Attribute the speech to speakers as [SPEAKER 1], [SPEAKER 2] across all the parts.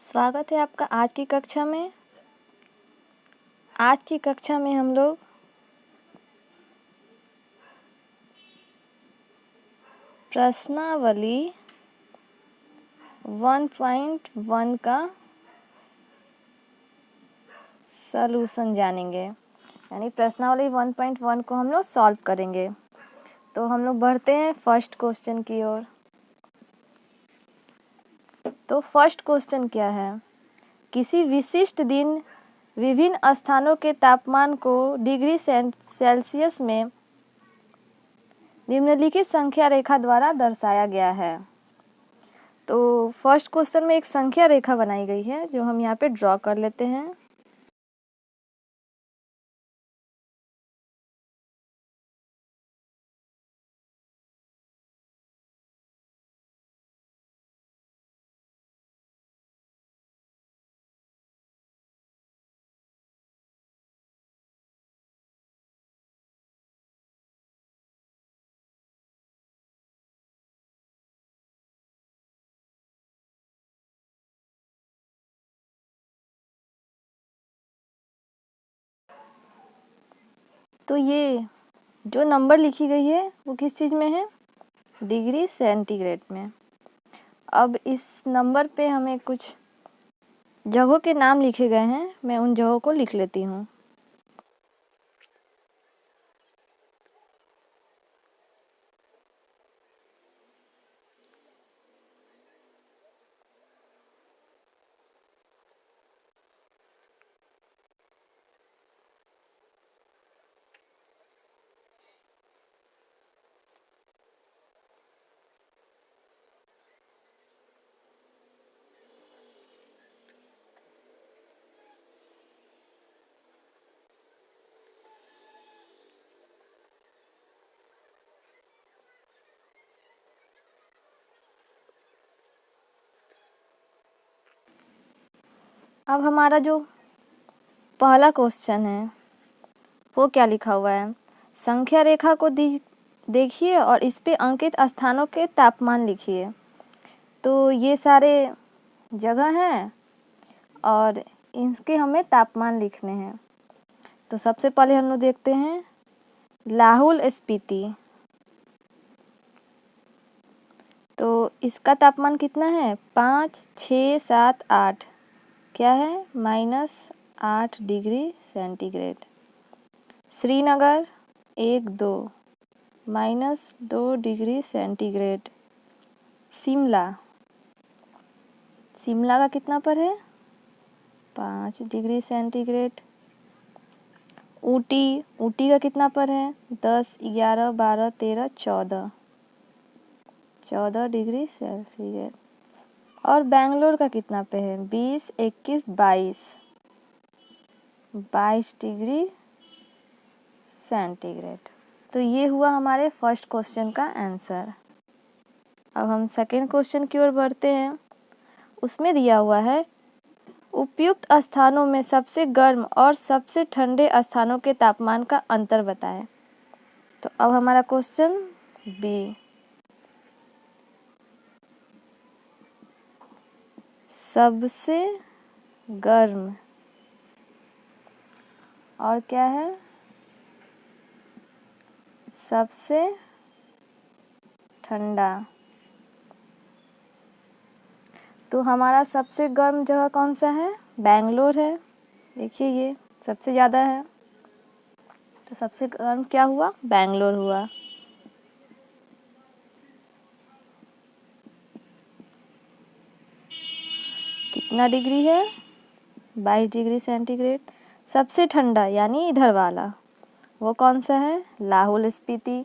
[SPEAKER 1] स्वागत है आपका आज की कक्षा में। आज की कक्षा में हम लोग प्रश्नावली 1.1 का सलूशन जानेंगे, यानी प्रश्नावली 1.1 को हम लोग सॉल्व करेंगे। तो हम लोग बढ़ते हैं फर्स्ट क्वेश्चन की ओर। तो फर्स्ट क्वेश्चन क्या है? किसी विशिष्ट दिन विभिन्न स्थानों के तापमान को डिग्री सेल्सियस में निम्नलिखित संख्या रेखा द्वारा दर्शाया गया है। तो फर्स्ट क्वेश्चन में एक संख्या रेखा बनाई गई है जो हम यहाँ पे ड्रॉ कर लेते हैं। तो ये जो नंबर लिखी गई है वो किस चीज़ में है? डिग्री सेंटीग्रेड में। अब इस नंबर पे हमें कुछ जगहों के नाम लिखे गए हैं, मैं उन जगहों को लिख लेती हूँ। अब हमारा जो पहला क्वेश्चन है वो क्या लिखा हुआ है? संख्या रेखा को देखिए और इस पे अंकित स्थानों के तापमान लिखिए। तो ये सारे जगह हैं और इनके हमें तापमान लिखने हैं। तो सबसे पहले हम लोग देखते हैं लाहौल स्पीति। तो इसका तापमान कितना है? 5, 6, 7, 8। क्या है? -8 degree centigrade. Srinagar 1, 2 -2 degree centigrade. Shimla का कितना पर है? 5 डिग्री सेंटीग्रेड। ऊटी का कितना पर है? 10, 11, 12, 13, 14 डिग्री सेंटीग्रेड। और बेंगलोर का कितना पे है? 20, 21, 22 डिग्री सेंटीग्रेड। तो ये हुआ हमारे फर्स्ट क्वेश्चन का आंसर। अब हम सेकेंड क्वेश्चन की ओर बढ़ते हैं। उसमें दिया हुआ है उपयुक्त स्थानों में सबसे गर्म और सबसे ठंडे स्थानों के तापमान का अंतर बताएं। तो अब हमारा क्वेश्चन बी, सबसे गर्म और क्या है? सबसे ठंडा। तो हमारा सबसे गर्म जगह कौन सा है? बेंगलोर है। देखिए ये सबसे ज़्यादा है, तो सबसे गर्म क्या हुआ? बेंगलोर हुआ। कितना डिग्री है? 22 डिग्री सेंटीग्रेड। सबसे ठंडा यानी इधर वाला वो कौन सा है? लाहौल स्पीति।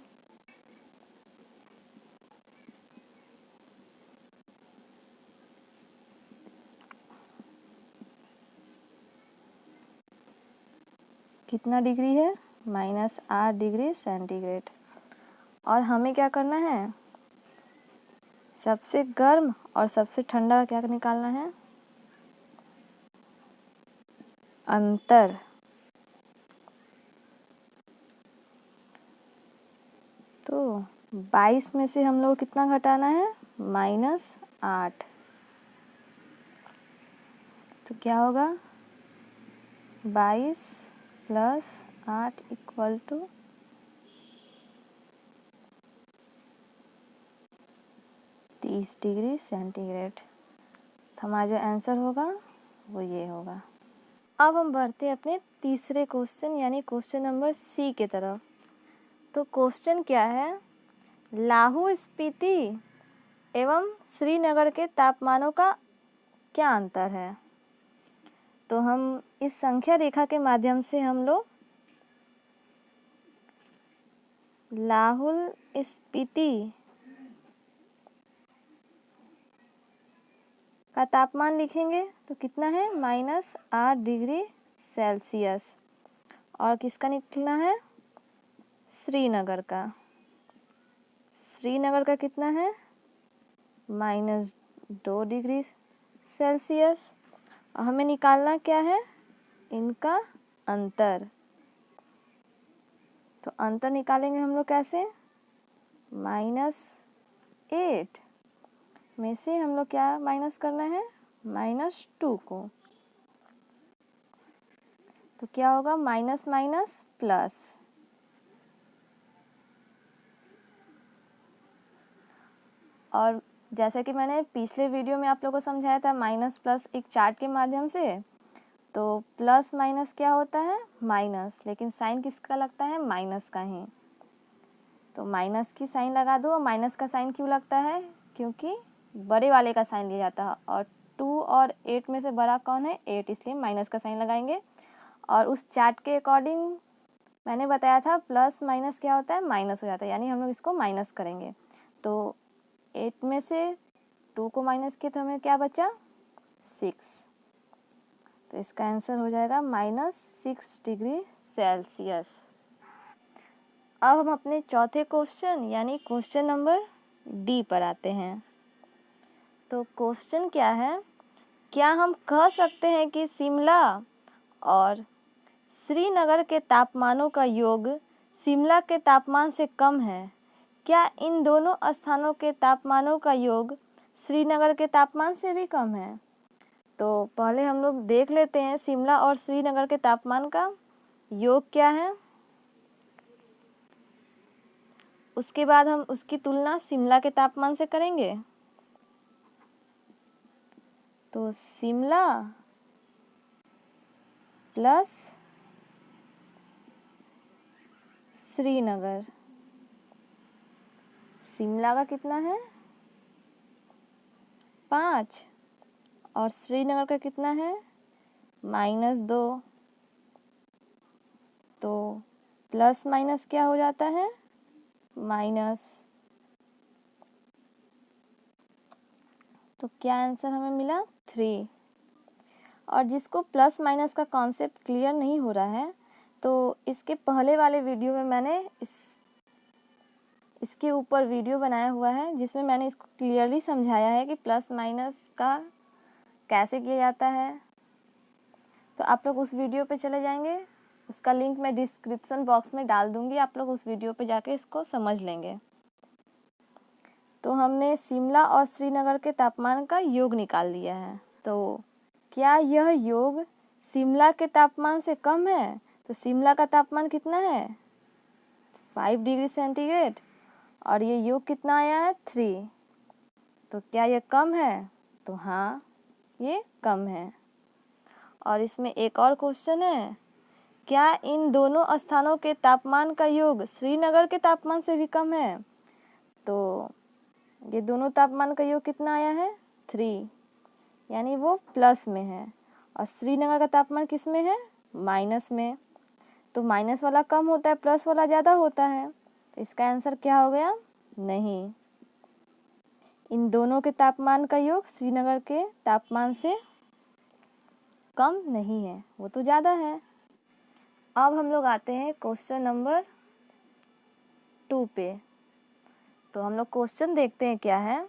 [SPEAKER 1] कितना डिग्री है? -8 डिग्री सेंटीग्रेड। और हमें क्या करना है? सबसे गर्म और सबसे ठंडा क्या निकालना है? अंतर। तो 22 में से हम लोग कितना घटाना है? -8। तो क्या होगा 22 + 8 = 30 डिग्री सेंटीग्रेड। तो हमारा जो आंसर होगा वो ये होगा। अब हम बढ़ते हैं अपने तीसरे क्वेश्चन यानी क्वेश्चन नंबर सी के तरफ। तो क्वेश्चन क्या है, लाहौल स्पीति एवं श्रीनगर के तापमानों का क्या अंतर है। तो हम इस संख्या रेखा के माध्यम से हम लोग लाहौल स्पीति का तापमान लिखेंगे तो कितना है -8 डिग्री सेल्सियस। और किसका निकलना है, श्रीनगर का। श्रीनगर का कितना है -2 डिग्री सेल्सियस। और हमें निकालना क्या है, इनका अंतर। तो अंतर निकालेंगे हम लोग कैसे, -8 में से हम लोग क्या माइनस करना है, -2 को। तो क्या होगा माइनस माइनस प्लस। और जैसा कि मैंने पिछले वीडियो में आप लोगों को समझाया था माइनस प्लस एक चार्ट के माध्यम से, तो प्लस माइनस क्या होता है माइनस, लेकिन साइन किसका लगता है माइनस का ही। तो माइनस की साइन लगा दो। माइनस का साइन क्यों लगता है, क्योंकि बड़े वाले का साइन लिया जाता है और 2 और 8 में से बड़ा कौन है 8, इसलिए माइनस का साइन लगाएंगे। और उस चार्ट के अकॉर्डिंग मैंने बताया था प्लस माइनस क्या होता है माइनस हो जाता है, यानी हम लोग इसको माइनस करेंगे। तो 8 में से 2 को माइनस किया तो हमें क्या बचा 6। तो इसका आंसर हो जाएगा -6 डिग्री सेल्सियस। अब हम अपने चौथे क्वेश्चन यानी क्वेश्चन नंबर डी पर आते हैं। तो क्वेश्चन क्या है, क्या हम कह सकते हैं कि शिमला और श्रीनगर के तापमानों का योग शिमला के तापमान से कम है। क्या इन दोनों स्थानों के तापमानों का योग श्रीनगर के तापमान से भी कम है। तो पहले हम लोग देख लेते हैं शिमला और श्रीनगर के तापमान का योग क्या है, उसके बाद हम उसकी तुलना शिमला के तापमान से करेंगे। तो शिमला प्लस श्रीनगर, शिमला का कितना है 5 और श्रीनगर का कितना है -2। तो प्लस माइनस क्या हो जाता है माइनस। तो क्या आंसर हमें मिला 3। और जिसको प्लस माइनस का कॉन्सेप्ट क्लियर नहीं हो रहा है, तो इसके पहले वाले वीडियो में मैंने इसके ऊपर वीडियो बनाया हुआ है जिसमें मैंने इसको क्लियरली समझाया है कि प्लस माइनस का कैसे किया जाता है। तो आप लोग उस वीडियो पे चले जाएंगे, उसका लिंक मैं डिस्क्रिप्शन बॉक्स में डाल दूंगी, आप लोग उस वीडियो पे जाके इसको समझ लेंगे। तो हमने शिमला और श्रीनगर के तापमान का योग निकाल लिया है। तो क्या यह योग शिमला के तापमान से कम है। तो शिमला का तापमान कितना है 5 डिग्री सेंटीग्रेड और ये योग कितना आया है 3। तो क्या यह कम है, तो हाँ ये कम है। और इसमें एक और क्वेश्चन है, क्या इन दोनों स्थानों के तापमान का योग श्रीनगर के तापमान से भी कम है। तो ये दोनों तापमान का योग कितना आया है 3, यानी वो प्लस में है। और श्रीनगर का तापमान किस में है माइनस में। तो माइनस वाला कम होता है, प्लस वाला ज़्यादा होता है। तो इसका आंसर क्या हो गया नहीं, इन दोनों के तापमान का योग श्रीनगर के तापमान से कम नहीं है, वो तो ज़्यादा है। अब हम लोग आते हैं क्वेश्चन नंबर 2 पे। तो हम लोग क्वेश्चन देखते हैं क्या है,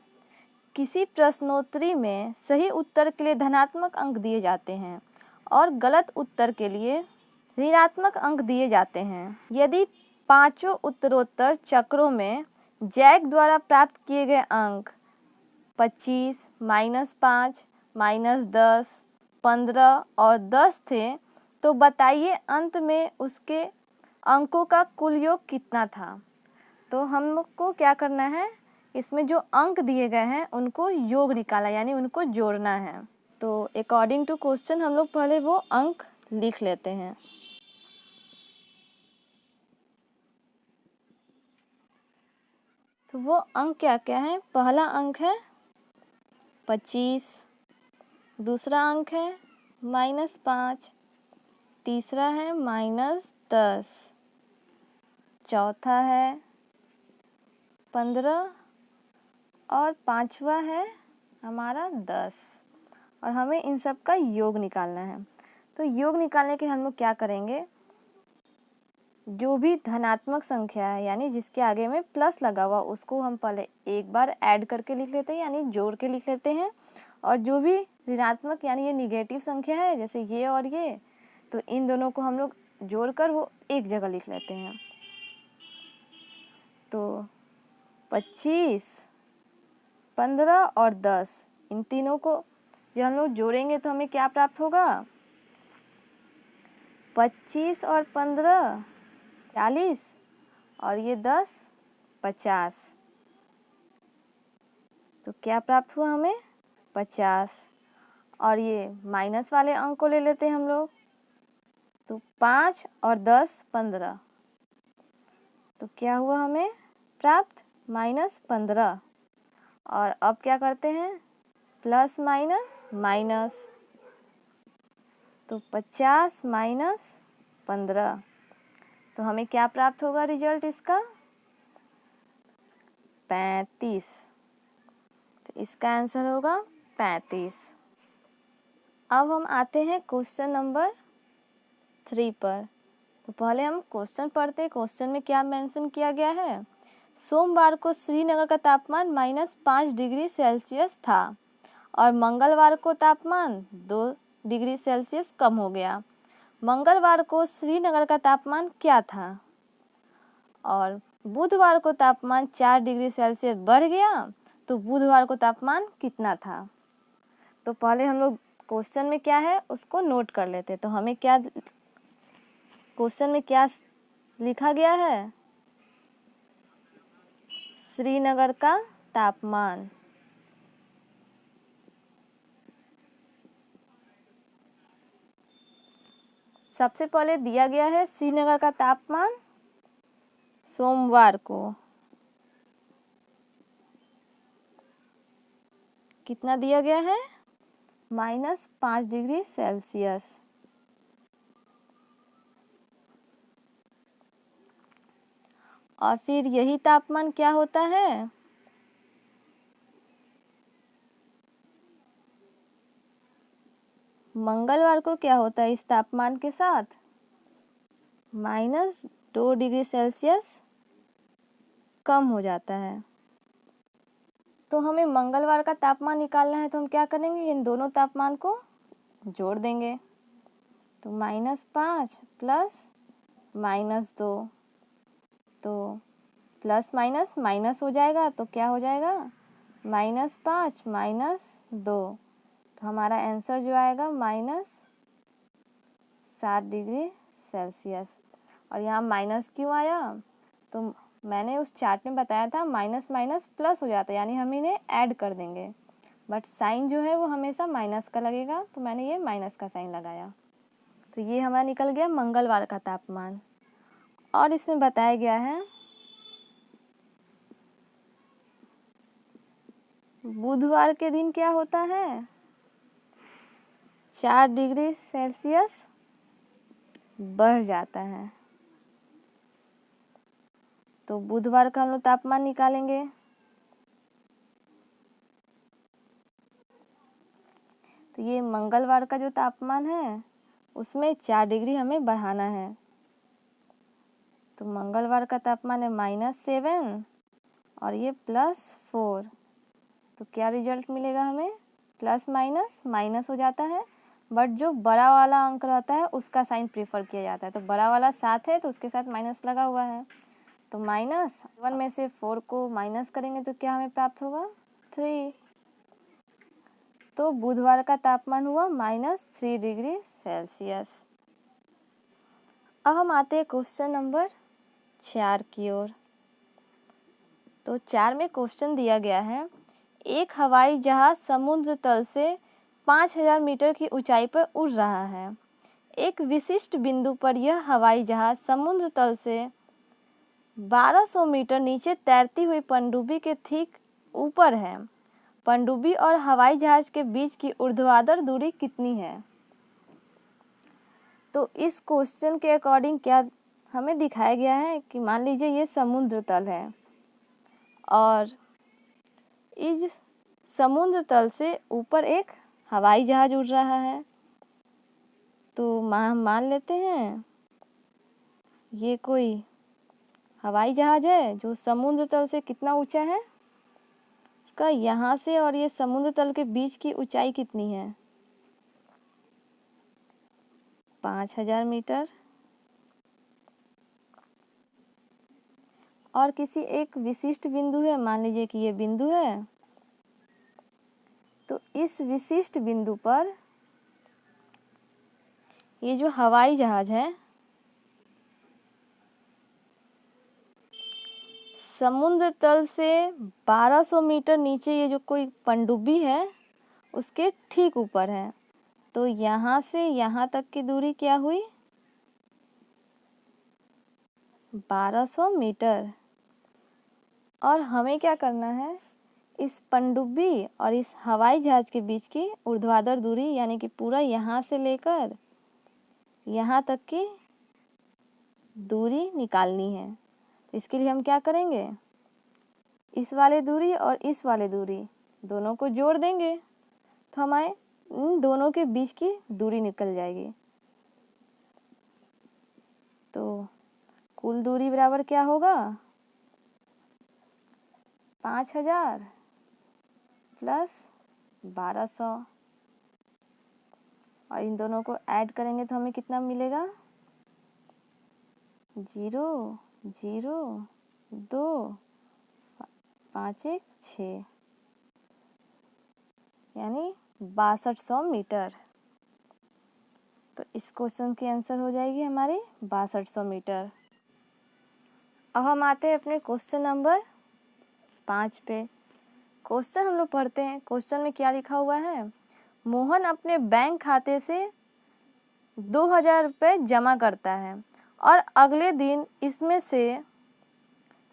[SPEAKER 1] किसी प्रश्नोत्तरी में सही उत्तर के लिए धनात्मक अंक दिए जाते हैं और गलत उत्तर के लिए ऋणात्मक अंक दिए जाते हैं। यदि पांचों उत्तरोत्तर चक्रों में जैक द्वारा प्राप्त किए गए अंक 25, -5, -10, 15 और 10 थे, तो बताइए अंत में उसके अंकों का कुल योग कितना था। तो हम लोग को क्या करना है, इसमें जो अंक दिए गए हैं उनको योग निकाला यानी उनको जोड़ना है। तो अकॉर्डिंग टू क्वेश्चन हम लोग पहले वो अंक लिख लेते हैं। तो वो अंक क्या क्या है, पहला अंक है 25, दूसरा अंक है -5, तीसरा है -10, चौथा है 15 और पांचवा है हमारा 10। और हमें इन सब का योग निकालना है। तो योग निकालने के हम लोग क्या करेंगे, जो भी धनात्मक संख्या है यानी जिसके आगे में प्लस लगा हुआ उसको हम पहले एक बार ऐड करके लिख लेते हैं यानी जोड़ के लिख लेते हैं। और जो भी ऋणात्मक यानी ये निगेटिव संख्या है जैसे ये और ये, तो इन दोनों को हम लोग जोड़कर वो एक जगह लिख लेते हैं। तो 25, 15 और 10 इन तीनों को जब हम लोग जोड़ेंगे तो हमें क्या प्राप्त होगा, 25 और 15 40 और ये 10 50। तो क्या प्राप्त हुआ हमें 50। और ये माइनस वाले अंक को ले लेते हैं हम लोग। तो 5 और 10 15। तो क्या हुआ हमें प्राप्त -15। और अब क्या करते हैं, प्लस माइनस माइनस। तो 50 - 15। तो हमें क्या प्राप्त होगा रिजल्ट इसका, 35। तो इसका आंसर होगा 35। अब हम आते हैं क्वेश्चन नंबर 3 पर। तो पहले हम क्वेश्चन पढ़ते हैं। क्वेश्चन में क्या मेंशन किया गया है, सोमवार को श्रीनगर का तापमान -5 डिग्री सेल्सियस था और मंगलवार को तापमान 2 डिग्री सेल्सियस कम हो गया। मंगलवार को श्रीनगर का तापमान क्या था और बुधवार को तापमान 4 डिग्री सेल्सियस बढ़ गया, तो बुधवार को तापमान कितना था। तो पहले हम लोग क्वेश्चन में क्या है उसको नोट कर लेते। तो हमें क्या क्वेश्चन में क्या लिखा गया है, श्रीनगर का तापमान। सबसे पहले दिया गया है श्रीनगर का तापमान सोमवार को कितना दिया गया है, -5 डिग्री सेल्सियस। और फिर यही तापमान क्या होता है, मंगलवार को क्या होता है इस तापमान के साथ, -2 डिग्री सेल्सियस कम हो जाता है। तो हमें मंगलवार का तापमान निकालना है, तो हम क्या करेंगे, इन दोनों तापमान को जोड़ देंगे। तो -5 प्लस -2, तो प्लस माइनस माइनस हो जाएगा, तो क्या हो जाएगा -5 -2। तो हमारा आंसर जो आएगा -7 डिग्री सेल्सियस। और यहाँ माइनस क्यों आया, तो मैंने उस चार्ट में बताया था माइनस माइनस प्लस हो जाता है यानी हम इन्हें ऐड कर देंगे, बट साइन जो है वो हमेशा माइनस का लगेगा, तो मैंने ये माइनस का साइन लगाया। तो ये हमारा निकल गया मंगलवार का तापमान। और इसमें बताया गया है बुधवार के दिन क्या होता है, 4 डिग्री सेल्सियस बढ़ जाता है। तो बुधवार का हम लोग तापमान निकालेंगे। तो ये मंगलवार का जो तापमान है उसमें 4 डिग्री हमें बढ़ाना है। तो मंगलवार का तापमान है -7 और ये +4। तो क्या रिजल्ट मिलेगा हमें, प्लस माइनस माइनस हो जाता है, बट जो बड़ा वाला अंक रहता है उसका साइन प्रेफर किया जाता है। तो बड़ा वाला 7 है तो उसके साथ माइनस लगा हुआ है। तो -1 में से 4 को माइनस करेंगे तो क्या हमें प्राप्त होगा, 3। तो बुधवार का तापमान हुआ -3 डिग्री सेल्सियस। अब हम आते हैं क्वेश्चन नंबर 4 की ओर। तो 4 में क्वेश्चन दिया गया है, एक हवाई जहाज समुद्र तल से 5000 मीटर की ऊंचाई पर उड़ रहा है। एक विशिष्ट बिंदु पर यह हवाई जहाज समुद्र तल से 1200 मीटर नीचे तैरती हुई पनडुब्बी के ठीक ऊपर है। पनडुब्बी और हवाई जहाज के बीच की ऊर्ध्वाधर दूरी कितनी है? तो इस क्वेश्चन के अकॉर्डिंग क्या हमें दिखाया गया है कि मान लीजिए ये समुद्र तल है और इस समुद्र तल से ऊपर एक हवाई जहाज उड़ रहा है। तो मान लेते हैं ये कोई हवाई जहाज है जो समुद्र तल से कितना ऊंचा है, इसका यहाँ से और ये समुद्र तल के बीच की ऊंचाई कितनी है? 5000 मीटर। और किसी एक विशिष्ट बिंदु है, मान लीजिए कि ये बिंदु है, तो इस विशिष्ट बिंदु पर ये जो हवाई जहाज है समुद्र तल से 1200 मीटर नीचे ये जो कोई पनडुब्बी है उसके ठीक ऊपर है। तो यहाँ से यहाँ तक की दूरी क्या हुई? 1200 मीटर। और हमें क्या करना है, इस पनडुब्बी और इस हवाई जहाज के बीच की ऊर्ध्वाधर दूरी यानी कि पूरा यहाँ से लेकर यहाँ तक की दूरी निकालनी है। तो इसके लिए हम क्या करेंगे, इस वाले दूरी और इस वाले दूरी दोनों को जोड़ देंगे तो हमारे इन दोनों के बीच की दूरी निकल जाएगी। तो कुल दूरी बराबर क्या होगा, 5000 प्लस 1200 और इन दोनों को ऐड करेंगे तो हमें कितना मिलेगा, 0 0 2 5 1 6 यानी 6200 मीटर। तो इस क्वेश्चन की आंसर हो जाएगी हमारी 6200 मीटर। अब हम आते हैं अपने क्वेश्चन नंबर 5 पे। क्वेश्चन हम लोग पढ़ते हैं। क्वेश्चन में क्या लिखा हुआ है, मोहन अपने बैंक खाते से 2000 रुपये जमा करता है और अगले दिन इसमें से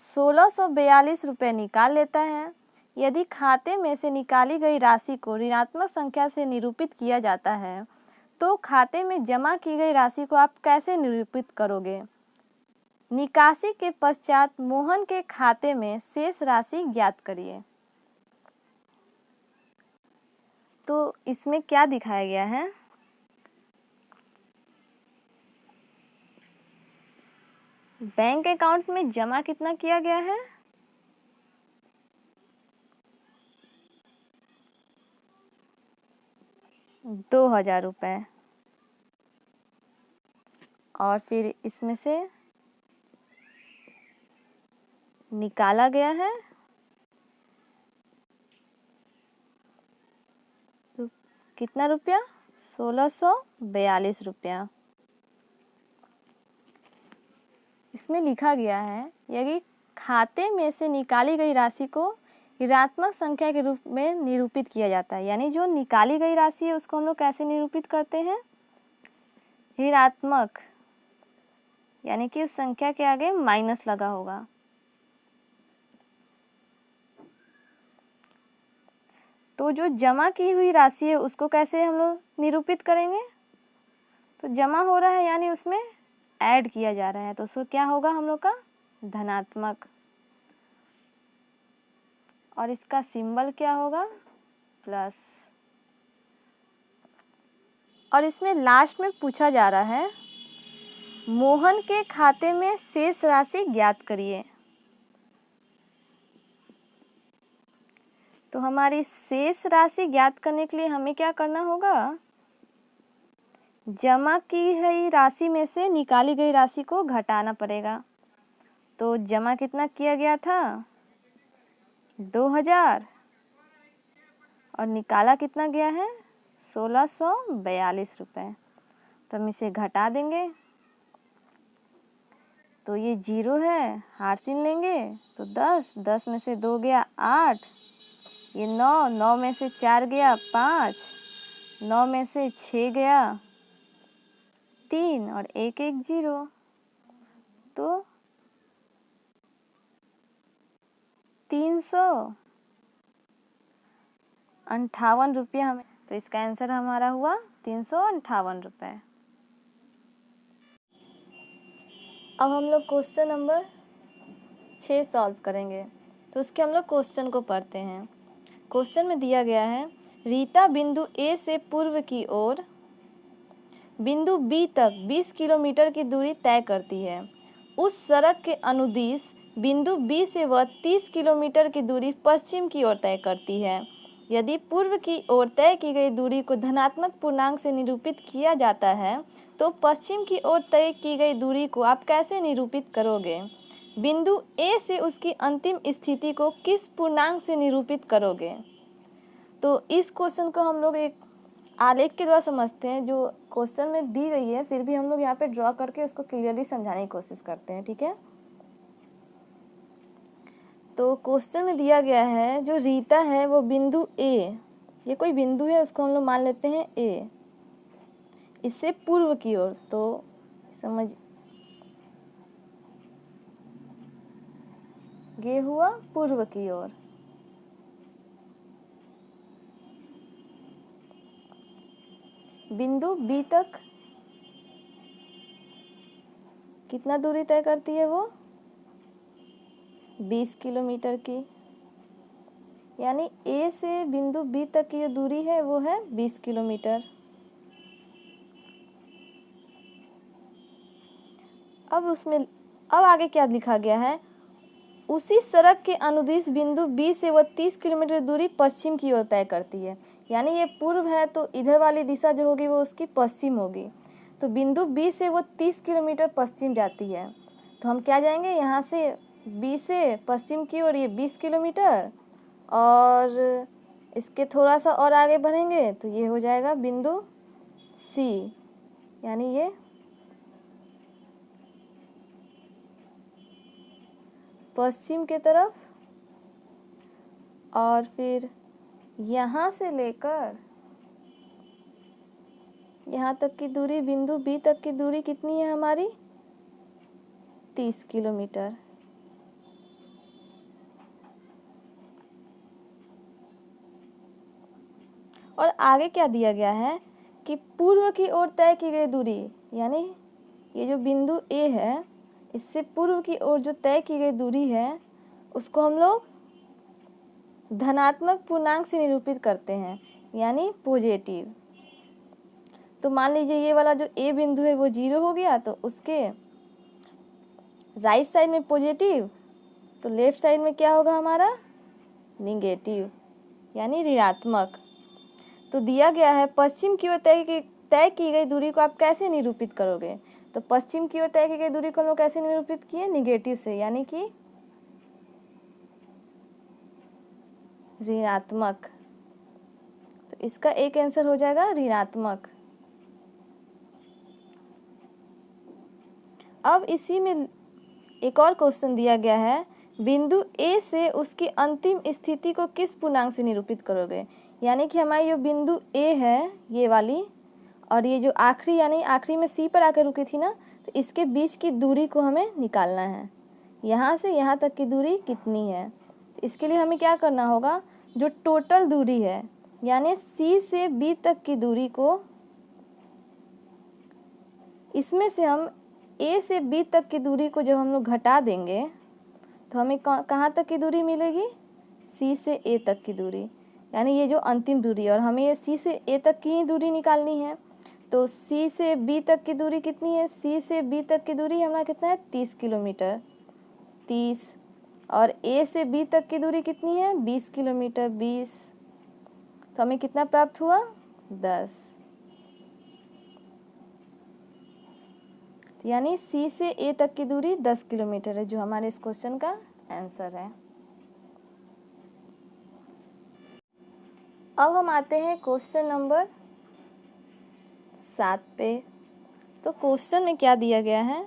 [SPEAKER 1] 1642 रुपये निकाल लेता है। यदि खाते में से निकाली गई राशि को ऋणात्मक संख्या से निरूपित किया जाता है तो खाते में जमा की गई राशि को आप कैसे निरूपित करोगे? निकासी के पश्चात मोहन के खाते में शेष राशि ज्ञात करिए। तो इसमें क्या दिखाया गया है, बैंक अकाउंट में जमा कितना किया गया है, 2000 रुपये और फिर इसमें से निकाला गया है कितना रुपया, 1642 रुपया। इसमें लिखा गया है यदि खाते में से निकाली गई राशि को ऋणात्मक संख्या के रूप में निरूपित किया जाता है, यानी जो निकाली गई राशि है उसको हम लोग कैसे निरूपित करते हैं, ऋणात्मक, यानी कि उस संख्या के आगे माइनस लगा होगा। तो जो जमा की हुई राशि है उसको कैसे हम लोग निरूपित करेंगे, तो जमा हो रहा है यानी उसमें ऐड किया जा रहा है तो उसको क्या होगा हम लोग का, धनात्मक। और इसका सिंबल क्या होगा, प्लस। और इसमें लास्ट में पूछा जा रहा है मोहन के खाते में शेष राशि ज्ञात करिए। तो हमारी शेष राशि ज्ञात करने के लिए हमें क्या करना होगा, जमा की गई राशि में से निकाली गई राशि को घटाना पड़ेगा। तो जमा कितना किया गया था, 2000 और निकाला कितना गया है 1642 रुपये। तो हम इसे घटा देंगे, तो ये 0 है, हारसिन लेंगे तो 10, 10 में से 2 गया 8, ये 9, 9 में से 4 गया 5, 9 में से 6 गया 3 और 1 1 0, तो 358 रुपया हमें, तो इसका आंसर हमारा हुआ 358 रुपये। अब हम लोग क्वेश्चन नंबर 6 सॉल्व करेंगे। तो उसके हम लोग क्वेश्चन को पढ़ते हैं। क्वेश्चन में दिया गया है, रीता बिंदु ए से पूर्व की ओर बिंदु बी तक 20 किलोमीटर की दूरी तय करती है। उस सड़क के अनुदिश बिंदु बी से वह 30 किलोमीटर की दूरी पश्चिम की ओर तय करती है। यदि पूर्व की ओर तय की गई दूरी को धनात्मक पूर्णांक से निरूपित किया जाता है, तो पश्चिम की ओर तय की गई दूरी को आप कैसे निरूपित करोगे? बिंदु ए से उसकी अंतिम स्थिति को किस पूर्णांक से निरूपित करोगे? तो इस क्वेश्चन को हम लोग एक आलेख के द्वारा समझते हैं, जो क्वेश्चन में दी गई है, फिर भी हम लोग यहाँ पे ड्रॉ करके उसको क्लियरली समझाने की कोशिश करते हैं। ठीक है, तो क्वेश्चन में दिया गया है जो रीता है वो बिंदु ए, ये कोई बिंदु है, उसको हम लोग मान लेते हैं ए, इससे पूर्व की ओर, तो समझ ये हुआ पूर्व की ओर। बिंदु बी तक कितना दूरी तय करती है वो 20 किलोमीटर की, यानी ए से बिंदु बी तक की जो दूरी है वो है 20 किलोमीटर। अब आगे क्या लिखा गया है, उसी सड़क के अनुदिश बिंदु बी से वह 30 किलोमीटर दूरी पश्चिम की ओर तय करती है। यानी ये पूर्व है तो इधर वाली दिशा जो होगी वो उसकी पश्चिम होगी। तो बिंदु बी से वो 30 किलोमीटर पश्चिम जाती है, तो हम क्या जाएंगे, यहाँ से बी से पश्चिम की ओर ये 20 किलोमीटर, और इसके थोड़ा सा और आगे बढ़ेंगे तो ये हो जाएगा बिंदु सी, यानी ये पश्चिम के तरफ, और फिर यहाँ से लेकर यहाँ तक की दूरी, बिंदु बी तक की दूरी कितनी है हमारी 30 किलोमीटर। और आगे क्या दिया गया है कि पूर्व की ओर तय की गई दूरी, यानी ये जो बिंदु ए है इससे पूर्व की ओर जो तय की गई दूरी है उसको हम लोग धनात्मक पूर्णांक से निरूपित करते हैं, यानी पॉजिटिव। तो मान लीजिए ये वाला जो ए बिंदु है वो 0 हो गया, तो उसके राइट साइड में पॉजिटिव, तो लेफ्ट साइड में क्या होगा हमारा निगेटिव, यानी ऋणात्मक। तो दिया गया है पश्चिम की ओर तय की गई दूरी को आप कैसे निरूपित करोगे? तो पश्चिम की ओर तय की गई दूरी को हम लोग कैसे निरूपित किए, निगेटिव से, यानी कि ऋणात्मक। तो इसका एक आंसर हो जाएगा ऋणात्मक। अब इसी में एक और क्वेश्चन दिया गया है, बिंदु ए से उसकी अंतिम स्थिति को किस पूर्णांक से निरूपित करोगे? यानी कि हमारी जो बिंदु ए है ये वाली, और ये जो आखिरी, यानी आखिरी में सी पर आकर रुकी थी ना, तो इसके बीच की दूरी को हमें निकालना है, यहाँ से यहाँ तक की दूरी कितनी है। तो इसके लिए हमें क्या करना होगा, जो टोटल दूरी है यानी सी से बी तक की दूरी को, इसमें से हम ए से बी तक की दूरी को जब हम लोग घटा देंगे तो हमें कहाँ तक की दूरी मिलेगी, सी से ए तक की दूरी, यानी ये जो अंतिम दूरी है, और हमें ये सी से ए तक की ही दूरी निकालनी है। तो सी से बी तक की दूरी कितनी है, सी से बी तक की दूरी हमारा कितना है 30 किलोमीटर, 30, और ए से बी तक की दूरी कितनी है 20 किलोमीटर, 20, तो हमें कितना प्राप्त हुआ 10। यानी सी से ए तक की दूरी 10 किलोमीटर है, जो हमारे इस क्वेश्चन का आंसर है। अब हम आते हैं क्वेश्चन नंबर 7 पे। तो क्वेश्चन में क्या दिया गया है,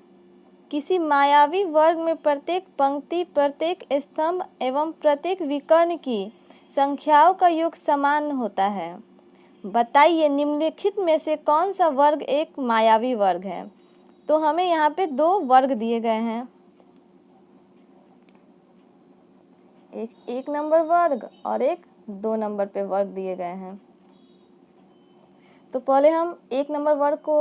[SPEAKER 1] किसी मायावी वर्ग में प्रत्येक पंक्ति, प्रत्येक स्तंभ एवं प्रत्येक विकर्ण की संख्याओं का योग समान होता है। बताइए निम्नलिखित में से कौन सा वर्ग एक मायावी वर्ग है। तो हमें यहाँ पे 2 वर्ग दिए गए हैं, एक 1 नंबर वर्ग और एक 2 नंबर पे वर्ग दिए गए हैं। तो पहले हम 1 नंबर वर्ग को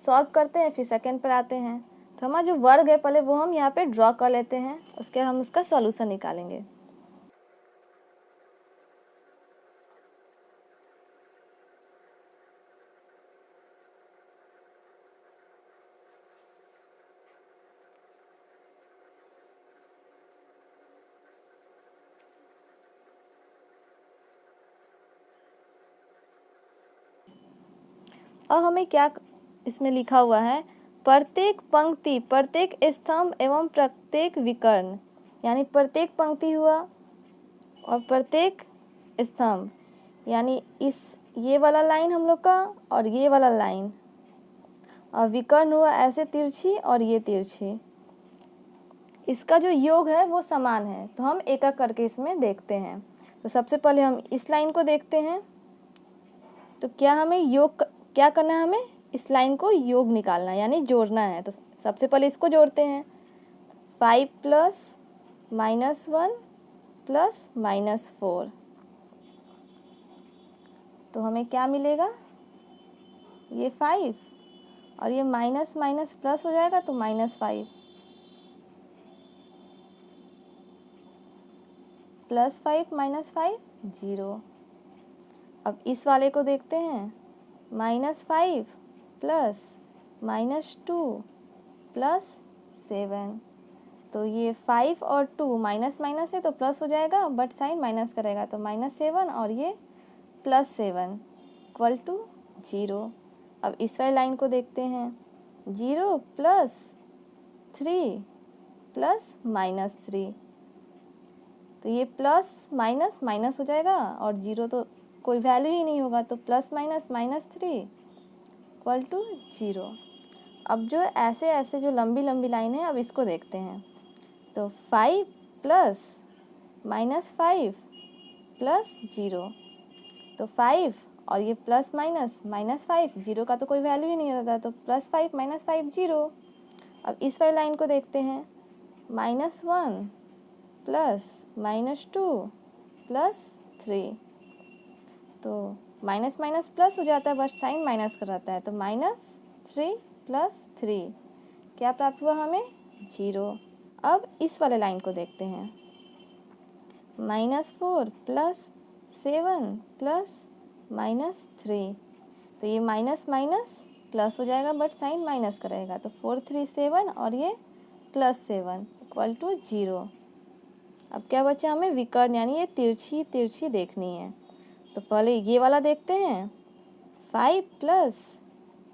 [SPEAKER 1] सॉल्व करते हैं, फिर सेकंड पर आते हैं। तो हमारा जो वर्ग है पहले वो हम यहाँ पे ड्रॉ कर लेते हैं, उसके हम उसका सॉल्यूशन निकालेंगे। अब हमें क्या इसमें लिखा हुआ है, प्रत्येक पंक्ति, प्रत्येक स्तंभ एवं प्रत्येक विकर्ण, यानी प्रत्येक पंक्ति हुआ और प्रत्येक स्तंभ, यानी ये वाला लाइन हम लोग का और ये वाला लाइन, और विकर्ण हुआ ऐसे तिरछी और ये तिरछी, इसका जो योग है वो समान है। तो हम एक एक करके इसमें देखते हैं। तो सबसे पहले हम इस लाइन को देखते हैं। तो क्या करना है, हमें इस लाइन को योग निकालना है, यानी जोड़ना है। तो सबसे पहले इसको जोड़ते हैं, 5 प्लस -1 प्लस -4। तो हमें क्या मिलेगा, ये 5 और ये माइनस माइनस प्लस हो जाएगा तो -5 +5 -5 0। अब इस वाले को देखते हैं, -5 प्लस -2 प्लस 7। तो ये 5 और 2 माइनस माइनस है तो प्लस हो जाएगा, बट साइन माइनस करेगा तो -7 और ये +7 इक्वल टू 0। अब इस वाली लाइन को देखते हैं, 0 प्लस 3 प्लस -3। तो ये प्लस माइनस माइनस हो जाएगा और 0 तो कोई वैल्यू ही नहीं होगा, तो प्लस माइनस -3 इक्वल टू 0। अब जो ऐसे ऐसे जो लंबी लंबी लाइन है, अब इसको देखते हैं। तो 5 प्लस -5 प्लस 0, तो 5 और ये प्लस माइनस -5, 0 का तो कोई वैल्यू ही नहीं रहता, तो +5 -5 0। अब इस वाली लाइन को देखते हैं, -1 प्लस -2 प्लस 3। तो माइनस माइनस प्लस हो जाता है, बस साइन माइनस कर रहता है, तो -3 प्लस 3 क्या प्राप्त हुआ हमें, 0। अब इस वाले लाइन को देखते हैं, -4 प्लस 7 प्लस -3। तो ये माइनस माइनस प्लस हो जाएगा, बट साइन माइनस करेगा, तो 4 3 7 और ये +7 इक्वल टू 0। अब क्या बचा हमें, विकर्ण, यानी ये तिरछी तिरछी देखनी है। तो पहले ये वाला देखते हैं, 5 प्लस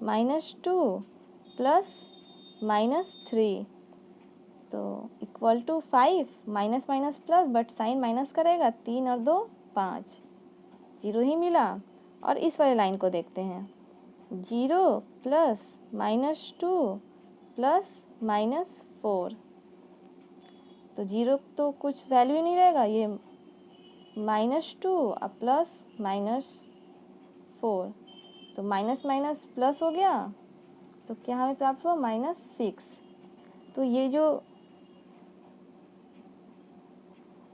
[SPEAKER 1] -2 प्लस -3। तो equal to 5 minus minus plus, but sign minus करेगा, 3 और 2 5, 0 ही मिला। और इस वाले लाइन को देखते हैं, 0 प्लस -2 प्लस -4। तो 0 तो कुछ वैल्यू ही नहीं रहेगा, ये -2 और प्लस -4, तो माइनस माइनस प्लस हो गया, तो क्या हमें प्राप्त हुआ, -6। तो ये जो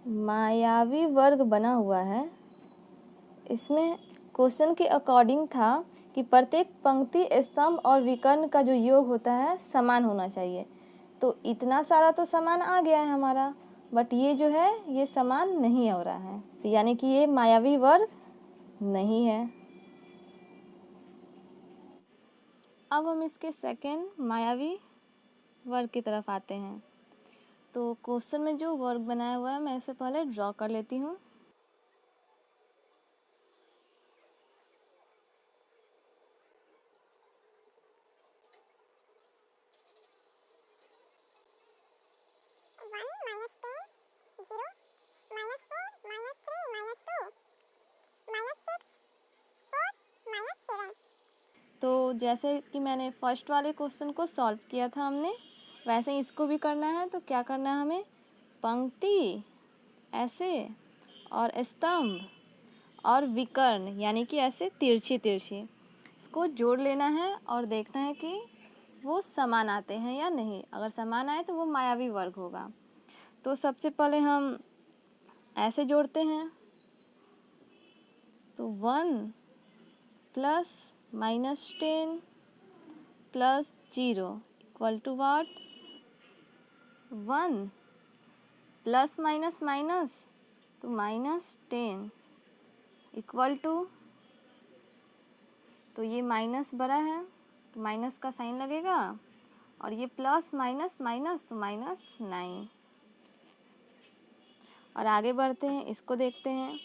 [SPEAKER 1] मायावी वर्ग बना हुआ है, इसमें क्वेश्चन के अकॉर्डिंग था कि प्रत्येक पंक्ति, स्तंभ और विकर्ण का जो योग होता है समान होना चाहिए। तो इतना सारा तो समान आ गया है हमारा, बट ये जो है ये समान नहीं हो रहा है, यानी कि ये मायावी वर्ग नहीं है। अब हम इसके सेकंड मायावी वर्ग की तरफ आते हैं। तो क्वेश्चन में जो वर्ग बनाया हुआ है मैं इसे पहले ड्रॉ कर लेती हूँ। जैसे कि मैंने फर्स्ट वाले क्वेश्चन को सॉल्व किया था हमने, वैसे ही इसको भी करना है। तो क्या करना है हमें, पंक्ति ऐसे और स्तंभ और विकर्ण यानी कि ऐसे तिरछी तिरछी इसको जोड़ लेना है और देखना है कि वो समान आते हैं या नहीं। अगर समान आए तो वो मायावी वर्ग होगा। तो सबसे पहले हम ऐसे जोड़ते हैं। तो 1 plus minus 10 plus 0 equal to what, 1 plus minus minus तो -10 इक्वल टू, तो ये माइनस बड़ा है तो माइनस का साइन लगेगा, और ये प्लस माइनस माइनस तो -9। और आगे बढ़ते हैं, इसको देखते हैं।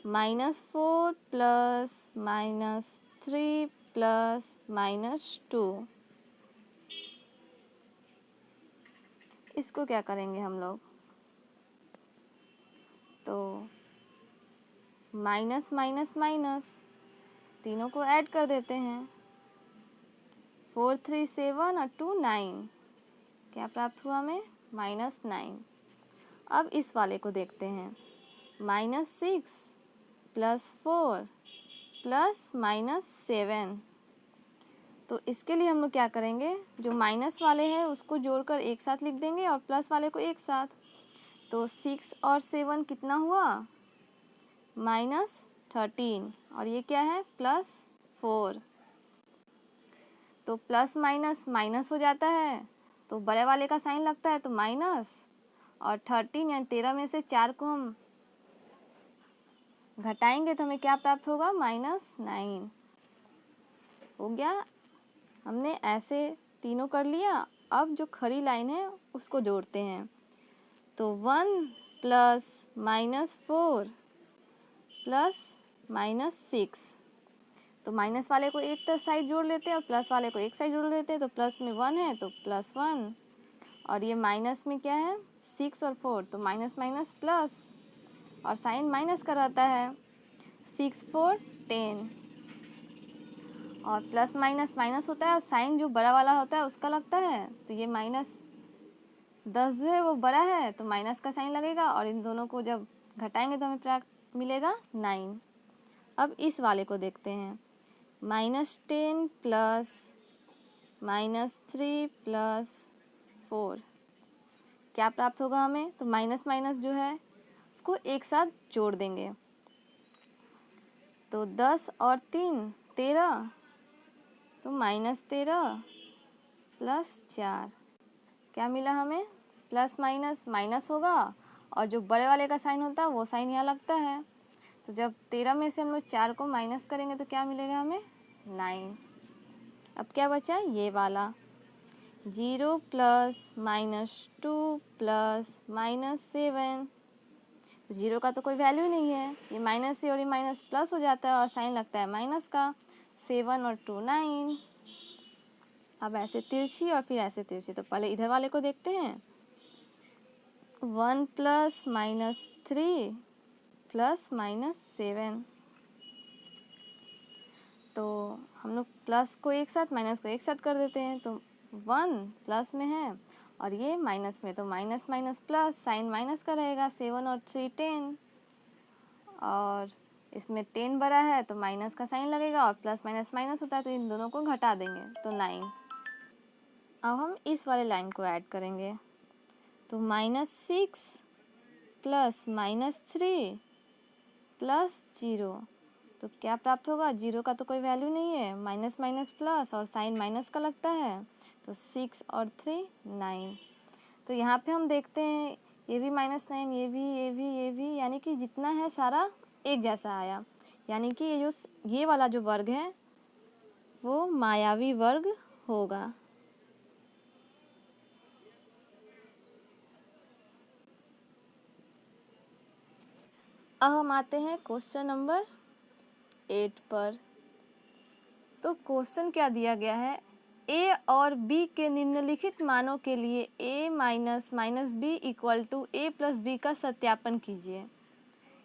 [SPEAKER 1] -4 प्लस -3 प्लस -2, इसको क्या करेंगे हम लोग, तो माइनस माइनस माइनस तीनों को ऐड कर देते हैं। 4 3 7 और 2 9, क्या प्राप्त हुआ हमें, -9। अब इस वाले को देखते हैं। -6 प्लस 4 प्लस -7, तो इसके लिए हम लोग क्या करेंगे, जो माइनस वाले हैं उसको जोड़कर एक साथ लिख देंगे और प्लस वाले को एक साथ। तो 6 और 7 कितना हुआ, -13, और ये क्या है, +4। तो प्लस माइनस माइनस हो जाता है, तो बड़े वाले का साइन लगता है तो माइनस, और 13 यानी 13 में से 4 को हम घटाएंगे तो हमें क्या प्राप्त होगा, -9 हो गया। हमने ऐसे तीनों कर लिया। अब जो खड़ी लाइन है उसको जोड़ते हैं। तो 1 प्लस -4 प्लस -6, तो माइनस वाले को एक साइड जोड़ लेते हैं और प्लस वाले को एक साइड जोड़ लेते हैं। तो प्लस में 1 है तो +1, और ये माइनस में क्या है, 6 और 4, तो माइनस माइनस प्लस, और साइन माइनस का रहता है। 6 4 10, और प्लस माइनस माइनस होता है और साइन जो बड़ा वाला होता है उसका लगता है। तो ये -10 जो है वो बड़ा है तो माइनस का साइन लगेगा, और इन दोनों को जब घटाएंगे तो हमें क्या मिलेगा, 9। अब इस वाले को देखते हैं। -10 प्लस -3 प्लस 4, क्या प्राप्त होगा हमें, तो माइनस माइनस जो है उसको एक साथ जोड़ देंगे। तो 10 और 3 13, तो -13 प्लस 4, क्या मिला हमें, प्लस माइनस माइनस होगा, और जो बड़े वाले का साइन होता है वो साइन यहाँ लगता है। तो जब 13 में से हम लोग 4 को माइनस करेंगे तो क्या मिलेगा हमें, 9। अब क्या बचा, ये वाला 0 प्लस -2 प्लस -7, तो 0 का तो कोई वैल्यू नहीं है, ये माइनस से और ये माइनस प्लस हो जाता है और साइन लगता है माइनस का। 7 और 2 9। अब ऐसे तिरछी और फिर ऐसे तिरछी, तो पहले इधर वाले को देखते हैं। 1 प्लस -3 प्लस -7, तो हम लोग प्लस को एक साथ माइनस को एक साथ कर देते हैं। तो 1 प्लस में है और ये माइनस में, तो minus minus plus, sign minus का रहेगा। 7 और 3 10, और इसमें 10 बड़ा है तो माइनस का साइन लगेगा, और प्लस माइनस माइनस होता है तो इन दोनों को घटा देंगे तो 9। अब हम इस वाले लाइन को ऐड करेंगे। तो -6 प्लस -3 प्लस 0, तो क्या प्राप्त होगा, 0 का तो कोई वैल्यू नहीं है, माइनस माइनस प्लस और साइन माइनस का लगता है। तो 6 और 3 9। तो यहाँ पे हम देखते हैं ये भी -9, ये भी, ये भी, ये भी, यानी कि जितना है सारा एक जैसा आया, यानी कि ये वाला जो वर्ग है वो मायावी वर्ग होगा। अब हम आते हैं क्वेश्चन नंबर 8 पर। तो क्वेश्चन क्या दिया गया है, a और b के निम्नलिखित मानों के लिए a minus b equal to a plus b का सत्यापन कीजिए।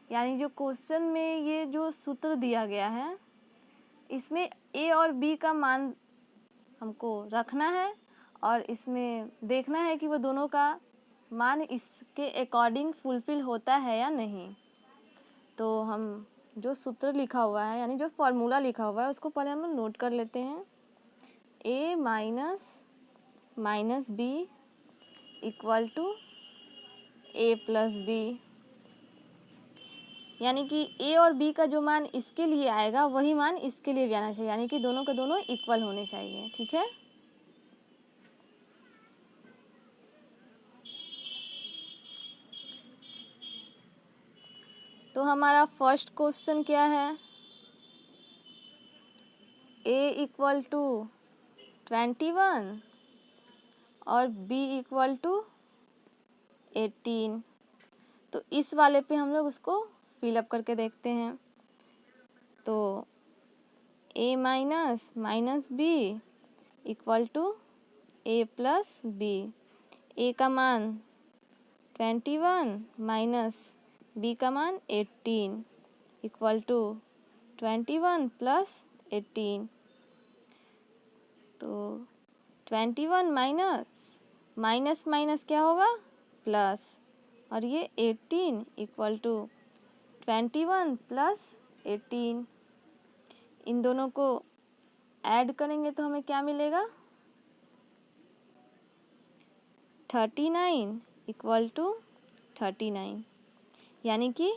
[SPEAKER 1] यानी जो क्वेश्चन में ये जो सूत्र दिया गया है इसमें ए और बी का मान हमको रखना है और इसमें देखना है कि वो दोनों का मान इसके अकॉर्डिंग फुलफिल होता है या नहीं। तो हम जो सूत्र लिखा हुआ है यानी जो फॉर्मूला लिखा हुआ है उसको पहले हम लोग नोट कर लेते हैं। a minus B equal to a plus B, यानी कि a और b का जो मान इसके लिए आएगा वही मान इसके लिए भी आना चाहिए, यानी कि दोनों के दोनों इक्वल होने चाहिए। ठीक है, तो हमारा फर्स्ट क्वेश्चन क्या है, a इक्वल टू 21 और b इक्वल टू 18। तो इस वाले पे हम लोग उसको फिलअप करके देखते हैं। तो a minus B equal to a plus B, a का मान 21 माइनस b का मान 18 इक्वल टू 21 प्लस 18। तो 21 माइनस माइनस क्या होगा, प्लस, और ये 18 इक्वल टू 21 प्लस 18। इन दोनों को ऐड करेंगे तो हमें क्या मिलेगा, 39 इक्वल टू 39, यानी कि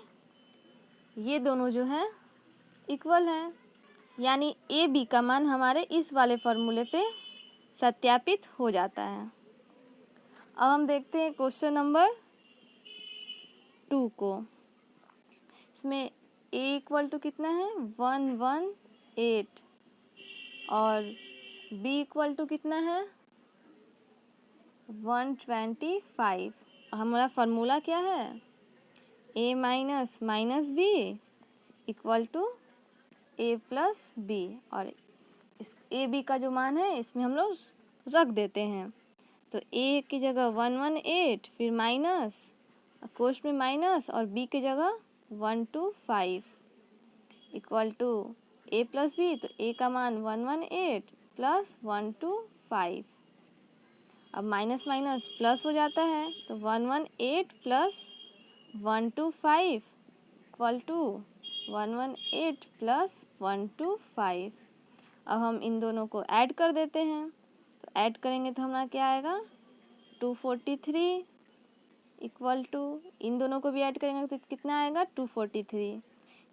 [SPEAKER 1] ये दोनों जो हैं इक्वल हैं, यानी ए बी का मान हमारे इस वाले फॉर्मूले पे सत्यापित हो जाता है। अब हम देखते हैं क्वेश्चन नंबर 2 को। इसमें a इक्वल टू कितना है 118 और b इक्वल टू कितना है 125। हमारा फार्मूला क्या है, a minus B equal to a plus B, और इस ए बी का जो मान है इसमें हम लोग रख देते हैं। तो a की जगह 118, फिर माइनस, कोष्ठ में माइनस, और b की जगह 125 equal to a plus B. तो a का मान 118 प्लस 125, अब माइनस माइनस प्लस हो जाता है, तो 118 प्लस 125 इक्वल टू 118 प्लस 125। अब हम इन दोनों को ऐड कर देते हैं। तो ऐड करेंगे तो हमारा क्या आएगा 243 इक्वल टू, इन दोनों को भी ऐड करेंगे तो कितना आएगा 243,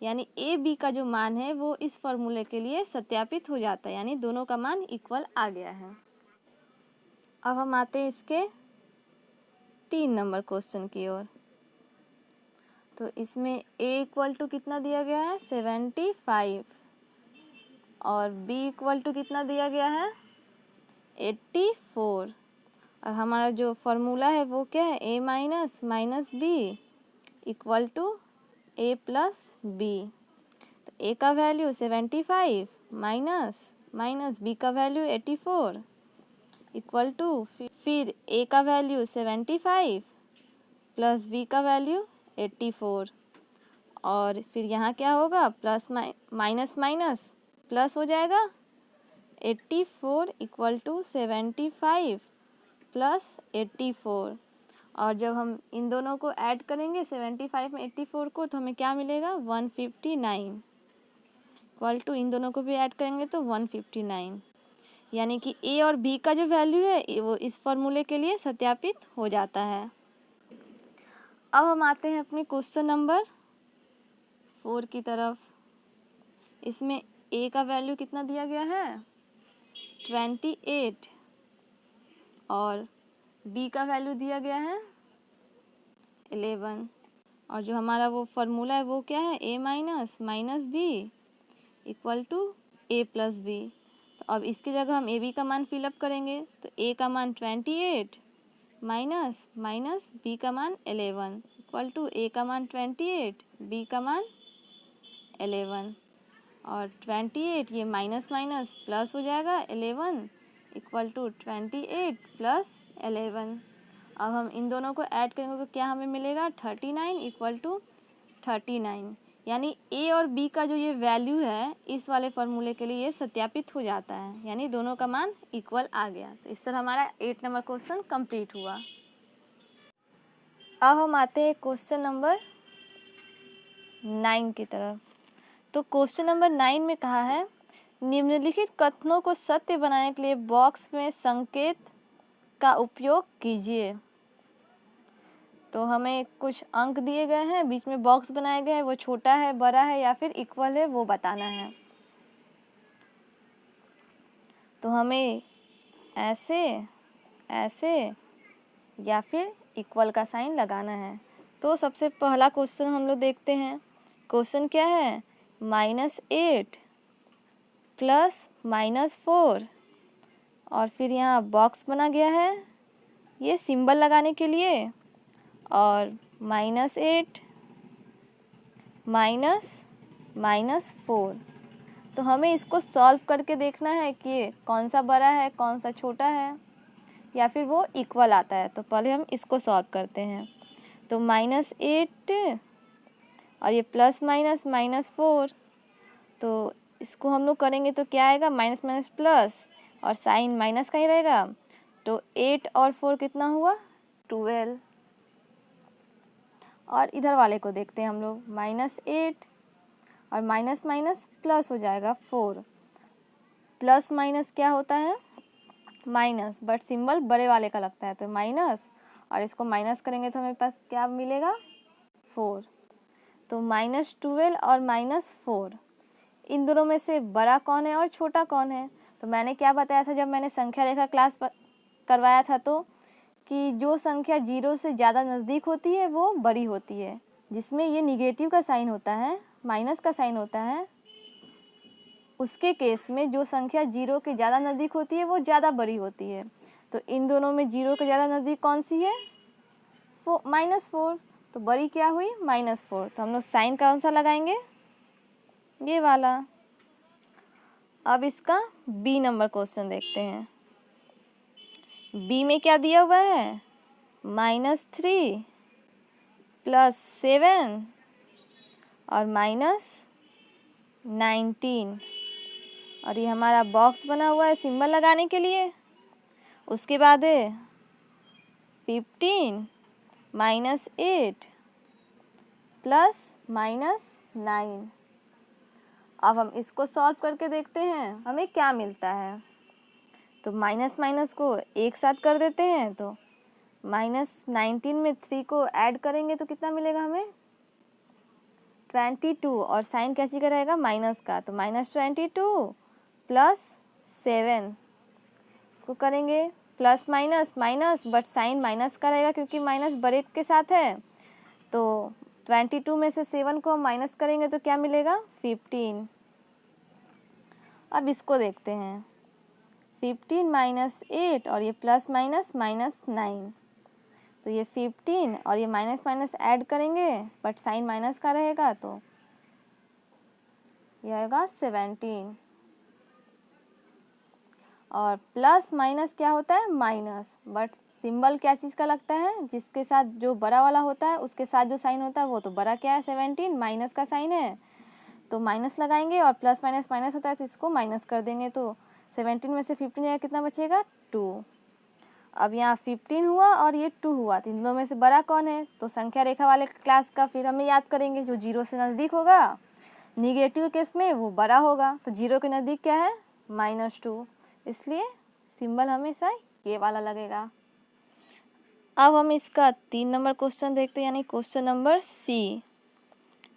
[SPEAKER 1] यानी ए बी का जो मान है वो इस फॉर्मूले के लिए सत्यापित हो जाता है, यानी दोनों का मान इक्वल आ गया है। अब हम आते हैं इसके 3 नंबर क्वेश्चन की ओर। तो इसमें a इक्वल टू कितना दिया गया है 75 और b इक्वल टू कितना दिया गया है 84, और हमारा जो फॉर्मूला है वो क्या है a minus B equal to a plus B. तो a का वैल्यू 75 माइनस b का वैल्यू 84 इक्वल टू फिर a का वैल्यू 75 प्लस b का वैल्यू 84, और फिर यहाँ क्या होगा प्लस माइनस माइनस प्लस हो जाएगा 84 इक्वल टू 75 प्लस 84, और जब हम इन दोनों को ऐड करेंगे 75 में 84 को तो हमें क्या मिलेगा 159 इक्वल टू, इन दोनों को भी ऐड करेंगे तो 159, यानी कि a और b का जो वैल्यू है वो इस फॉर्मूले के लिए सत्यापित हो जाता है। अब हम आते हैं अपने क्वेश्चन नंबर 4 की तरफ। इसमें a का वैल्यू कितना दिया गया है 28 और b का वैल्यू दिया गया है 11, और जो हमारा वो फार्मूला है वो क्या है a minus B equal to a plus B. तो अब इसकी जगह हम a b का मान फिलअप करेंगे। तो a का मान 28 माइनस b का मान 11 इक्वल टू a का मान 28 b का मान 11, और 28 ये माइनस माइनस प्लस हो जाएगा 11 इक्वल टू 28 प्लस 11। अब हम इन दोनों को ऐड करेंगे तो क्या हमें मिलेगा 39 इक्वल टू 39, यानी ए और बी का जो ये वैल्यू है इस वाले फॉर्मूले के लिए ये सत्यापित हो जाता है, यानी दोनों का मान इक्वल आ गया। तो इस तरह हमारा 8 नंबर क्वेश्चन कंप्लीट हुआ। अब हम आते हैं क्वेश्चन नंबर 9 की तरफ। तो क्वेश्चन नंबर 9 में कहा है निम्नलिखित कथनों को सत्य बनाने के लिए बॉक्स में संकेत का उपयोग कीजिए। तो हमें कुछ अंक दिए गए हैं, बीच में बॉक्स बनाए गए हैं, वो छोटा है, बड़ा है या फिर इक्वल है वो बताना है। तो हमें ऐसे, ऐसे या फिर इक्वल का साइन लगाना है। तो सबसे पहला क्वेश्चन हम लोग देखते हैं। क्वेश्चन क्या है? -8 प्लस -4 और फिर यहाँ बॉक्स बना गया है ये सिंबल लगाने के लिए, और -8 -4। तो हमें इसको सॉल्व करके देखना है कि कौन सा बड़ा है कौन सा छोटा है या फिर वो इक्वल आता है। तो पहले हम इसको सॉल्व करते हैं। तो -8 और ये प्लस -4, तो इसको हम लोग करेंगे तो क्या आएगा? माइनस माइनस प्लस, और साइन माइनस का ही रहेगा। तो 8 और 4 कितना हुआ? 12। और इधर वाले को देखते हैं हम लोग। -8 और माइनस माइनस प्लस हो जाएगा 4। प्लस माइनस क्या होता है? माइनस, बट सिंबल बड़े वाले का लगता है तो माइनस, और इसको माइनस करेंगे तो हमें पास क्या मिलेगा? 4। तो -12 और -4, इन दोनों में से बड़ा कौन है और छोटा कौन है? तो मैंने क्या बताया था जब मैंने संख्या रेखा क्लास करवाया था, तो कि जो संख्या 0 से ज़्यादा नज़दीक होती है वो बड़ी होती है, जिसमें ये निगेटिव का साइन होता है, माइनस का साइन होता है, उसके केस में जो संख्या 0 के ज़्यादा नज़दीक होती है वो ज़्यादा बड़ी होती है। तो इन दोनों में 0 के ज़्यादा नज़दीक कौन सी है? -4। तो बड़ी क्या हुई? -4। तो हम लोग साइन कौन सा लगाएंगे? ये वाला। अब इसका बी नंबर क्वेश्चन देखते हैं। बी में क्या दिया हुआ है? -3 +7 और -19, और ये हमारा बॉक्स बना हुआ है सिंबल लगाने के लिए। उसके बाद है 15 -8 +-9। अब हम इसको सॉल्व करके देखते हैं हमें क्या मिलता है। तो माइनस माइनस को एक साथ कर देते हैं, तो -19 में 3 को ऐड करेंगे तो कितना मिलेगा हमें? 22, और साइन कैसी का रहेगा? माइनस का, तो -22 +7। इसको करेंगे plus minus minus, but sign minus का रहेगा क्योंकि माइनस बड़े के साथ है। तो 22 में से 7 को हम माइनस करेंगे तो क्या मिलेगा? 15। अब इसको देखते हैं। 15 -8 और ये प्लस माइनस -9, तो ये 15 और ये माइनस माइनस ऐड करेंगे, बट साइन माइनस का रहेगा तो यह आएगा 17। और प्लस माइनस क्या होता है? माइनस, बट सिंबल क्या चीज़ का लगता है? जिसके साथ जो बड़ा वाला होता है उसके साथ जो साइन होता है वो तो बड़ा क्या है? 17, माइनस का साइन है तो माइनस लगाएंगे, और प्लस माइनस माइनस होता है तो इसको माइनस कर देंगे। तो 17 में से 15 जाएगा, कितना बचेगा? 2। अब यहाँ 15 हुआ और ये 2 हुआ, तो इन दोनों में से बड़ा कौन है? तो संख्या रेखा वाले क्लास का फिर हमें याद करेंगे, जो 0 से नज़दीक होगा निगेटिव केस में वो बड़ा होगा। तो 0 के नज़दीक क्या है? -2, इसलिए सिंबल हमेशा ये वाला लगेगा। अब हम इसका 3 नंबर क्वेश्चन देखते हैं, यानी क्वेश्चन नंबर सी।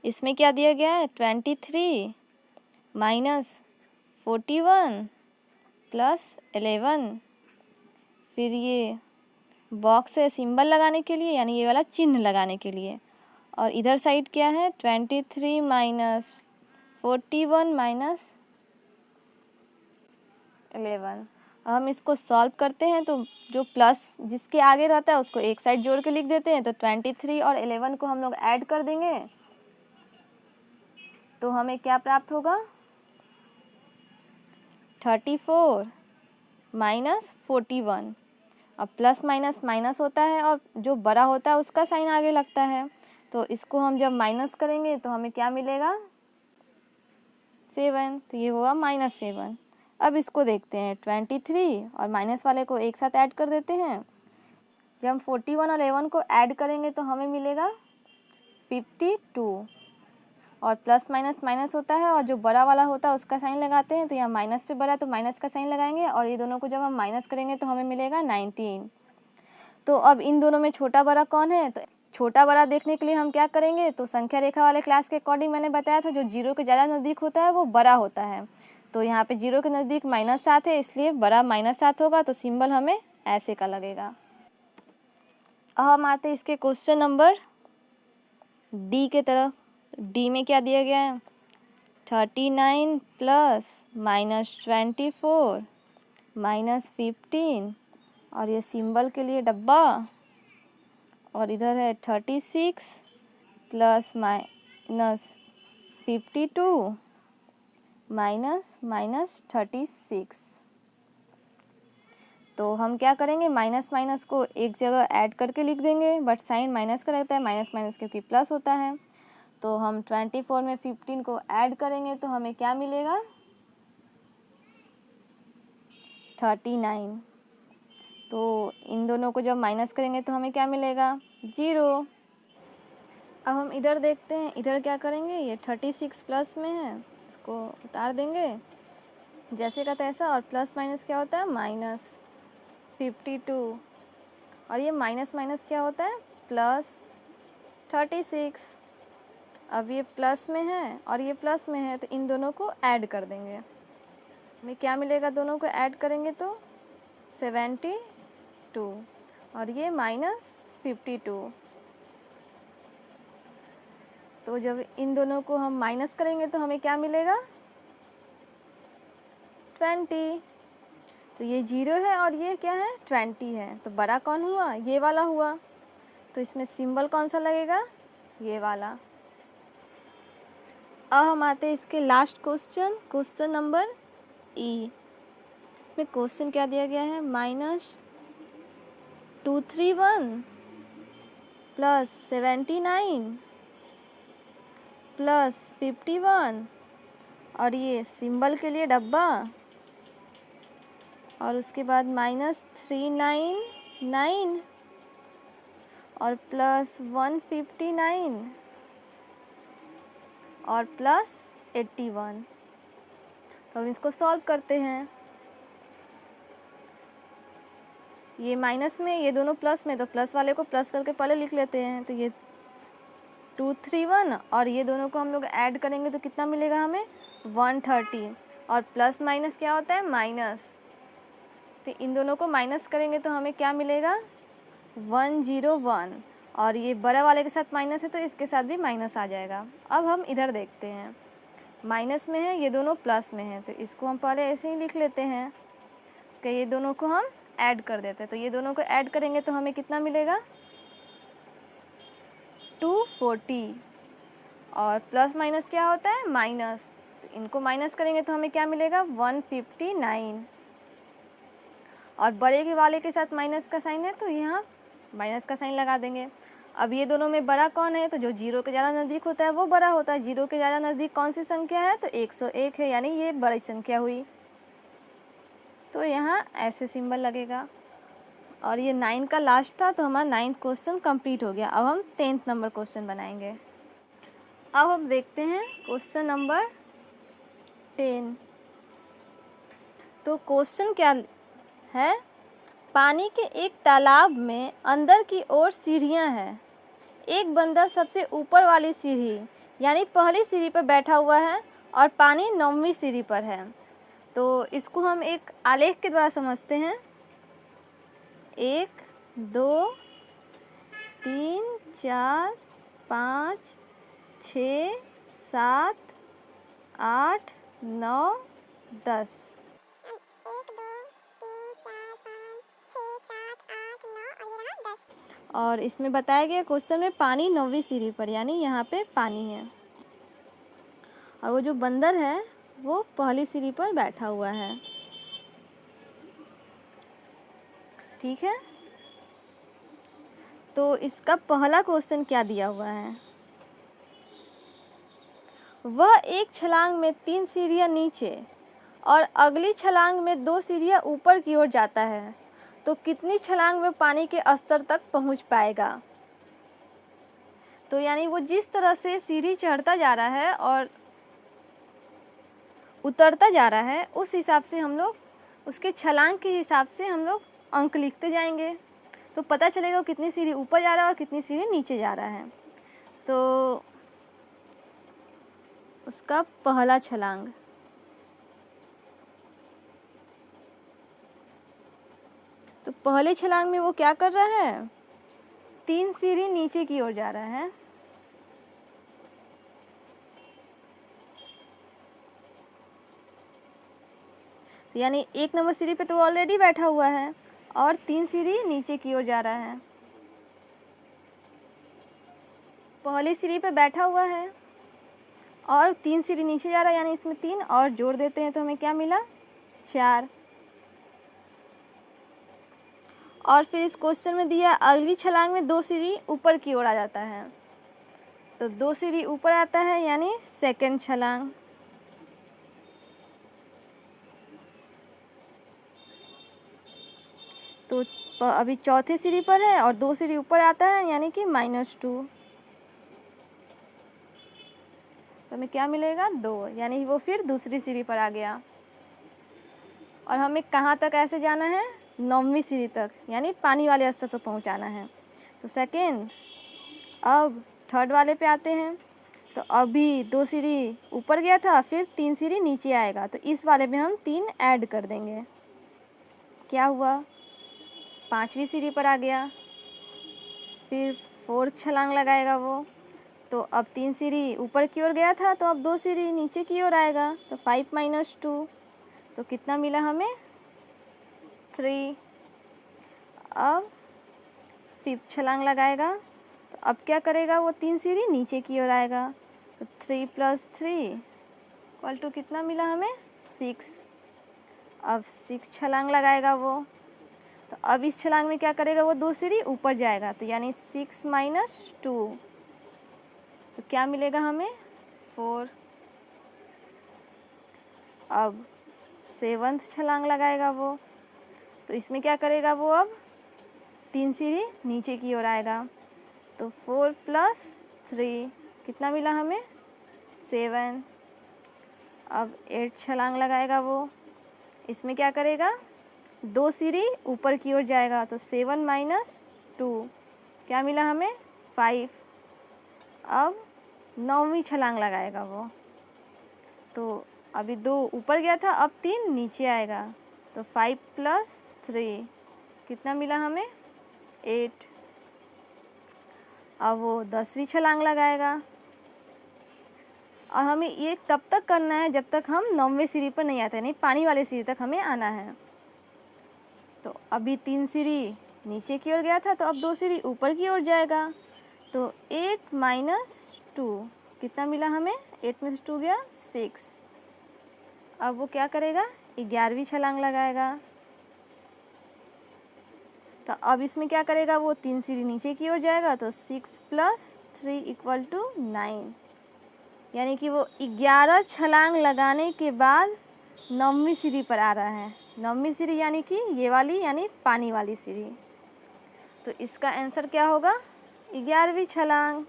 [SPEAKER 1] इसमें क्या दिया गया है? 23 -41 +11, फिर ये बॉक्स है सिंबल लगाने के लिए, यानी ये वाला चिन्ह लगाने के लिए, और इधर साइड क्या है? 23 -41 -11। हम इसको सॉल्व करते हैं तो जो प्लस जिसके आगे रहता है उसको एक साइड जोड़ के लिख देते हैं। तो 23 और 11 को हम लोग ऐड कर देंगे तो हमें क्या प्राप्त होगा? 34 -41। अब प्लस माइनस माइनस होता है और जो बड़ा होता है उसका साइन आगे लगता है, तो इसको हम जब माइनस करेंगे तो हमें क्या मिलेगा 7, तो ये हुआ -7। अब इसको देखते हैं 23 और माइनस वाले को एक साथ ऐड कर देते हैं। जब हम 41 और 11 को ऐड करेंगे तो हमें मिलेगा 52 और प्लस माइनस माइनस होता है और जो बड़ा वाला होता है उसका साइन लगाते हैं। तो यहाँ माइनस पे बड़ा तो माइनस का साइन लगाएंगे और ये दोनों को जब हम माइनस करेंगे तो हमें मिलेगा 19। तो अब इन दोनों में छोटा बड़ा कौन है, तो छोटा बड़ा देखने के लिए हम क्या करेंगे, तो संख्या रेखा वाले क्लास के अकॉर्डिंग मैंने बताया था जो जीरो के ज़्यादा नज़दीक होता है वो बड़ा होता है। तो यहाँ पे जीरो के नज़दीक -7 है इसलिए बड़ा -7 होगा, तो सिंबल हमें ऐसे का लगेगा। अब हम आते हैं इसके क्वेश्चन नंबर डी के तरफ। डी में क्या दिया गया है 39 प्लस -24 -15 और ये सिंबल के लिए डब्बा, और इधर है 36 प्लस -52 -36। तो हम क्या करेंगे, माइनस माइनस को एक जगह ऐड करके लिख देंगे, बट साइन माइनस का रहता है, माइनस माइनस क्योंकि प्लस होता है। तो हम 24 में 15 को ऐड करेंगे तो हमें क्या मिलेगा 39। तो इन दोनों को जब माइनस करेंगे तो हमें क्या मिलेगा 0। अब हम इधर देखते हैं, इधर क्या करेंगे, ये 36 प्लस में है, इसको उतार देंगे जैसे का तैसा, और प्लस माइनस क्या होता है -52 और ये माइनस माइनस क्या होता है +36। अब ये प्लस में है और ये प्लस में है तो इन दोनों को ऐड कर देंगे, हमें क्या मिलेगा, दोनों को ऐड करेंगे तो 72 और ये -52। तो जब इन दोनों को हम माइनस करेंगे तो हमें क्या मिलेगा 20। तो ये 0 है और ये क्या है 20 है, तो बड़ा कौन हुआ, ये वाला हुआ। तो इसमें सिंबल कौन सा लगेगा, ये वाला। अब हम आते हैं इसके लास्ट क्वेश्चन, क्वेश्चन नंबर ई। इसमें क्वेश्चन क्या दिया गया है -231 प्लस 79 प्लस 51 और ये सिंबल के लिए डब्बा, और उसके बाद -399 और प्लस 159 और प्लस 81। तो हम इसको सॉल्व करते हैं, ये माइनस में ये दोनों प्लस में, तो प्लस वाले को प्लस करके पहले लिख लेते हैं। तो ये 231 और ये दोनों को हम लोग ऐड करेंगे तो कितना मिलेगा हमें 130, और प्लस माइनस क्या होता है माइनस, तो इन दोनों को माइनस करेंगे तो हमें क्या मिलेगा 101, और ये बड़े वाले के साथ माइनस है तो इसके साथ भी माइनस आ जाएगा। अब हम इधर देखते हैं, माइनस में है, ये दोनों प्लस में है, तो इसको हम पहले ऐसे ही लिख लेते हैं, इसके ये दोनों को हम ऐड कर देते हैं। तो ये दोनों को ऐड करेंगे तो हमें कितना मिलेगा 240, और प्लस माइनस क्या होता है माइनस, तो इनको माइनस करेंगे तो हमें क्या मिलेगा 159, और बड़े के वाले के साथ माइनस का साइन है तो यहाँ माइनस का साइन लगा देंगे। अब ये दोनों में बड़ा कौन है, तो जो जीरो के ज़्यादा नज़दीक होता है वो बड़ा होता है। जीरो के ज़्यादा नज़दीक कौन सी संख्या है, तो 101 है, यानी ये बड़ी संख्या हुई, तो यहाँ ऐसे सिंबल लगेगा। और ये 9 का लास्ट था, तो हमारा 9th क्वेश्चन कंप्लीट हो गया। अब हम 10th नंबर क्वेश्चन बनाएंगे। अब हम देखते हैं क्वेश्चन नंबर 10। तो क्वेश्चन क्या है, पानी के एक तालाब में अंदर की ओर सीढ़ियां हैं। एक बंदर सबसे ऊपर वाली सीढ़ी यानी पहली सीढ़ी पर बैठा हुआ है और पानी 9वीं सीढ़ी पर है। तो इसको हम एक आलेख के द्वारा समझते हैं। 1 2 3 4 5 6 7 8 9 10। और इसमें बताया गया क्वेश्चन में पानी 9वीं सीढ़ी पर, यानी यहाँ पे पानी है, और वो जो बंदर है वो पहली सीढ़ी पर बैठा हुआ है। ठीक है, तो इसका पहला क्वेश्चन क्या दिया हुआ है, वह एक छलांग में 3 सीढ़ियाँ नीचे और अगली छलांग में 2 सीढ़ियाँ ऊपर की ओर जाता है, तो कितनी छलांग में पानी के स्तर तक पहुंच पाएगा। तो यानी वो जिस तरह से सीढ़ी चढ़ता जा रहा है और उतरता जा रहा है, उस हिसाब से हम लोग उसके छलांग के हिसाब से हम लोग अंक लिखते जाएंगे, तो पता चलेगा वो कितनी सीढ़ी ऊपर जा रहा है और कितनी सीढ़ी नीचे जा रहा है। तो उसका पहला छलांग, तो पहले छलांग में वो क्या कर रहा है, 3 सीढ़ी नीचे की ओर जा रहा है। यानी 1 नंबर सीढ़ी पे तो ऑलरेडी बैठा हुआ है और 3 सीढ़ी नीचे की ओर जा रहा है। पहली सीढ़ी पे बैठा हुआ है और 3 सीढ़ी नीचे जा रहा है, यानी इसमें 3 और जोड़ देते हैं तो हमें क्या मिला, 4। और फिर इस क्वेश्चन में दिया अगली छलांग में 2 सीढ़ी ऊपर की ओर आ जाता है, तो 2 सीढ़ी ऊपर आता है यानी सेकंड छलांग। तो अभी चौथी सीढ़ी पर है और 2 सीढ़ी ऊपर आता है यानी कि -2, तो हमें क्या मिलेगा, 2, यानी वो फिर दूसरी सीढ़ी पर आ गया। और हमें कहाँ तक ऐसे जाना है, 9वीं सीढ़ी तक, यानी पानी वाले स्तर तक पहुँचाना है। तो सेकेंड, अब थर्ड वाले पे आते हैं, तो अभी 2 सीढ़ी ऊपर गया था, फिर 3 सीढ़ी नीचे आएगा, तो इस वाले में हम 3 ऐड कर देंगे, क्या हुआ, 5वीं सीढ़ी पर आ गया। फिर 4th छलांग लगाएगा वो, तो अब 3 सीढ़ी ऊपर की ओर गया था, तो अब 2 सीढ़ी नीचे की ओर आएगा, तो 5 - 2, तो कितना मिला हमें, 3। अब 5th छलांग लगाएगा, तो अब क्या करेगा, वो 3 सीढ़ी नीचे की ओर आएगा, तो 3 + 3 = कितना मिला हमें, 6। अब 6 छलांग लगाएगा वो, तो अब इस छलांग में क्या करेगा, वो 2 सीढ़ी ऊपर जाएगा, तो यानी 6 - 2, तो क्या मिलेगा हमें, 4। अब 7th छलांग लगाएगा वो, तो इसमें क्या करेगा वो, अब 3 सीढ़ी नीचे की ओर आएगा, तो 4 + 3 कितना मिला हमें, 7। अब 8 छलांग लगाएगा वो, इसमें क्या करेगा, 2 सीढ़ी ऊपर की ओर जाएगा, तो 7 - 2 क्या मिला हमें, 5। अब 9वीं छलांग लगाएगा वो, तो अभी 2 ऊपर गया था, अब 3 नीचे आएगा, तो 5 + 3 कितना मिला हमें, 8। अब वो 10वीं छलांग लगाएगा, और हमें ये तब तक करना है जब तक हम 9वीं सीढ़ी पर नहीं आते, नहीं पानी वाले सीढ़ी तक हमें आना है। तो अभी 3 सीढ़ी नीचे की ओर गया था, तो अब 2 सीढ़ी ऊपर की ओर जाएगा, तो 8 - 2 कितना मिला हमें, 8 में से 2 गया, 6। अब वो क्या करेगा, 11वीं छलांग लगाएगा, तो अब इसमें क्या करेगा, वो 3 सीढ़ी नीचे की ओर जाएगा, तो 6 + 3 = 9, यानी कि वो 11 छलांग लगाने के बाद 9वीं सीढ़ी पर आ रहा है। 9वीं सीढ़ी यानी कि ये वाली, यानी पानी वाली सीढ़ी। तो इसका आंसर क्या होगा, 11वीं छलांग,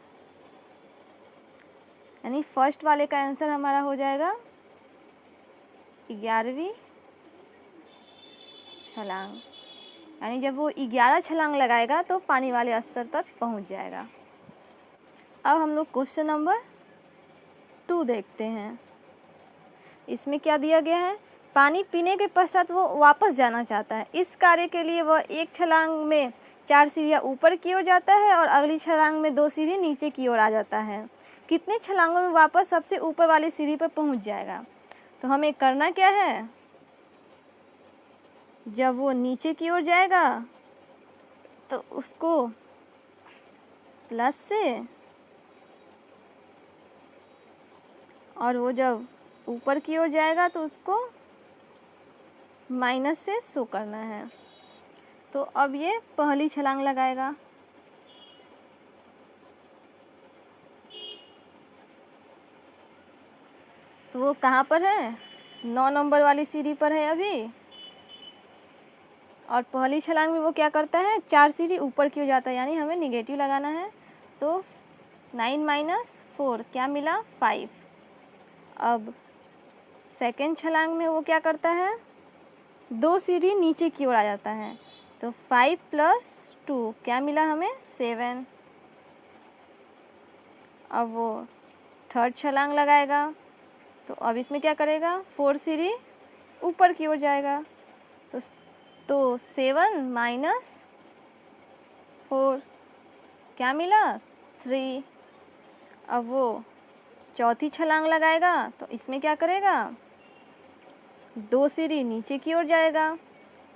[SPEAKER 1] यानी फर्स्ट वाले का आंसर हमारा हो जाएगा 11वीं छलांग, यानी जब वो 11 छलांग लगाएगा तो पानी वाले स्तर तक पहुंच जाएगा। अब हम लोग क्वेश्चन नंबर 2 देखते हैं। इसमें क्या दिया गया है, पानी पीने के पश्चात वो वापस जाना चाहता है। इस कार्य के लिए वह एक छलांग में 4 सीढ़ियाँ ऊपर की ओर जाता है और अगली छलांग में 2 सीढ़ी नीचे की ओर आ जाता है। कितने छलांगों में वापस सबसे ऊपर वाली सीढ़ी पर पहुंच जाएगा। तो हमें करना क्या है, जब वो नीचे की ओर जाएगा तो उसको प्लस से, और वो जब ऊपर की ओर जाएगा तो उसको माइनस से शो करना है। तो अब ये पहली छलांग लगाएगा, तो वो कहाँ पर है, 9 नंबर वाली सीढ़ी पर है अभी। और पहली छलांग में वो क्या करता है, 4 सीढ़ी ऊपर की हो जाता है, यानी हमें निगेटिव लगाना है। तो 9 - 4 क्या मिला, 5। अब सेकेंड छलांग में वो क्या करता है, 2 सीढ़ी नीचे की ओर आ जाता है। तो 5 + 2 क्या मिला हमें, 7। अब वो थर्ड छलांग लगाएगा। तो अब इसमें क्या करेगा, 4 सीढ़ी ऊपर की ओर जाएगा। तो 7 - 4 क्या मिला, 3। अब वो चौथी छलांग लगाएगा। तो इसमें क्या करेगा, 2 सीढ़ी नीचे की ओर जाएगा।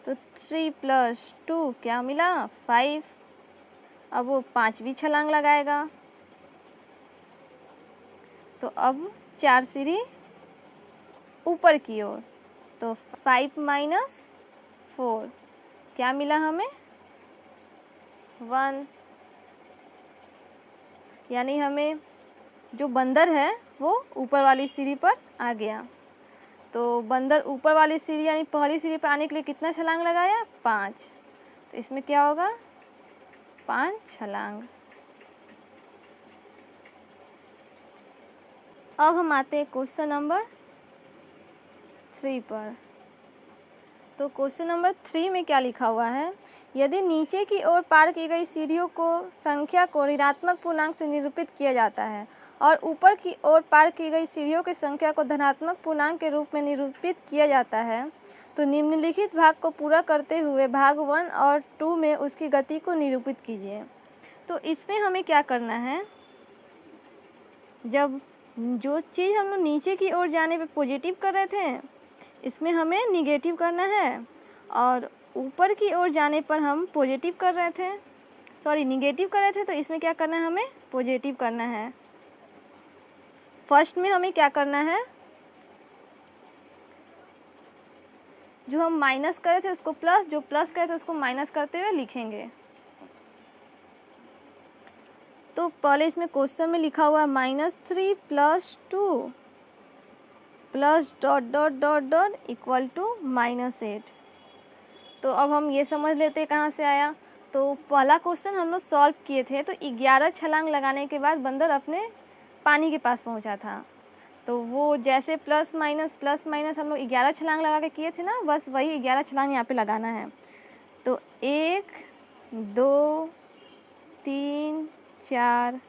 [SPEAKER 1] तो 3 + 2 क्या मिला, 5। अब वो पांचवी छलांग लगाएगा। तो अब 4 सीढ़ी ऊपर की ओर। तो 5 - 4 क्या मिला हमें, 1। यानी हमें जो बंदर है वो ऊपर वाली सीढ़ी पर आ गया। तो बंदर ऊपर वाली सीढ़ी यानी पहली सीढ़ी पर आने के लिए कितना छलांग लगाया, 5। तो इसमें क्या होगा, 5 छलांग। अब हम आते हैं क्वेश्चन नंबर 3 पर। तो क्वेश्चन नंबर 3 में क्या लिखा हुआ है, यदि नीचे की ओर पार की गई सीढ़ियों को संख्या को ऋणात्मक पूर्णांक से निरूपित किया जाता है और ऊपर की ओर पार की गई सीढ़ियों की संख्या को धनात्मक पूर्णांक के रूप में निरूपित किया जाता है, तो निम्नलिखित भाग को पूरा करते हुए भाग 1 और 2 में उसकी गति को निरूपित कीजिए। तो इसमें हमें क्या करना है, जब जो चीज़ हम लोग नीचे की ओर जाने पे पॉजिटिव कर रहे थे, इसमें हमें निगेटिव करना है। और ऊपर की ओर जाने पर हम पॉजिटिव कर रहे थे, सॉरी निगेटिव कर रहे थे, तो इसमें क्या करना है, हमें पॉजिटिव करना है। फर्स्ट में हमें क्या करना है, जो हम माइनस कर रहे थे उसको प्लस, जो प्लस करे थे उसको माइनस करते हुए लिखेंगे। तो पहले इसमें क्वेश्चन में लिखा हुआ है -3 + 2 प्लस ... इक्वल टू -8। तो अब हम ये समझ लेते हैं कहाँ से आया। तो पहला क्वेश्चन हम लोग सॉल्व किए थे, तो 11 छलांग लगाने के बाद बंदर अपने पानी के पास पहुँचा था। तो वो जैसे प्लस माइनस हम लोग 11 छलांग लगा के किए थे ना, बस वही 11 छलांग यहाँ पे लगाना है। तो 1 2 3 4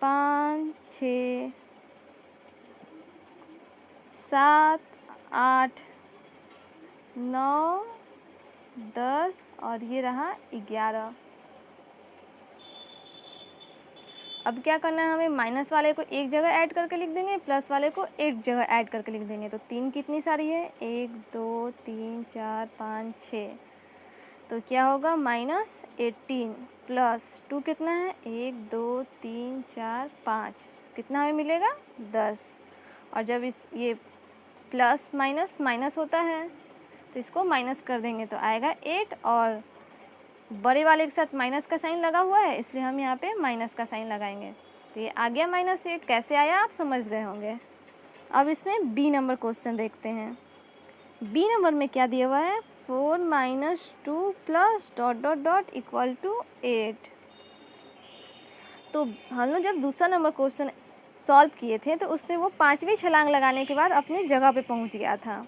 [SPEAKER 1] 5 6 7 8 9 10 और ये रहा 11। अब क्या करना है, हमें माइनस वाले को एक जगह ऐड करके लिख देंगे, प्लस वाले को एक जगह ऐड करके लिख देंगे। तो 3 कितनी सारी है, 1 2 3 4 5 6। तो क्या होगा, -18 प्लस 2 कितना है, 1 2 3 4 5, कितना हमें मिलेगा, 10। और जब ये प्लस माइनस माइनस होता है तो इसको माइनस कर देंगे तो आएगा 8, और बड़े वाले के साथ माइनस का साइन लगा हुआ है इसलिए हम यहाँ पे माइनस का साइन लगाएंगे। तो ये आ गया -8। कैसे आया आप समझ गए होंगे। अब इसमें बी नंबर क्वेश्चन देखते हैं। बी नंबर में क्या दिया हुआ है, 4 - 2 प्लस ... इक्वल टू 8। तो हम लोग जब दूसरा नंबर क्वेश्चन सॉल्व किए थे तो उसमें वो 5वीं छलांग लगाने के बाद अपनी जगह पे पहुंच गया था,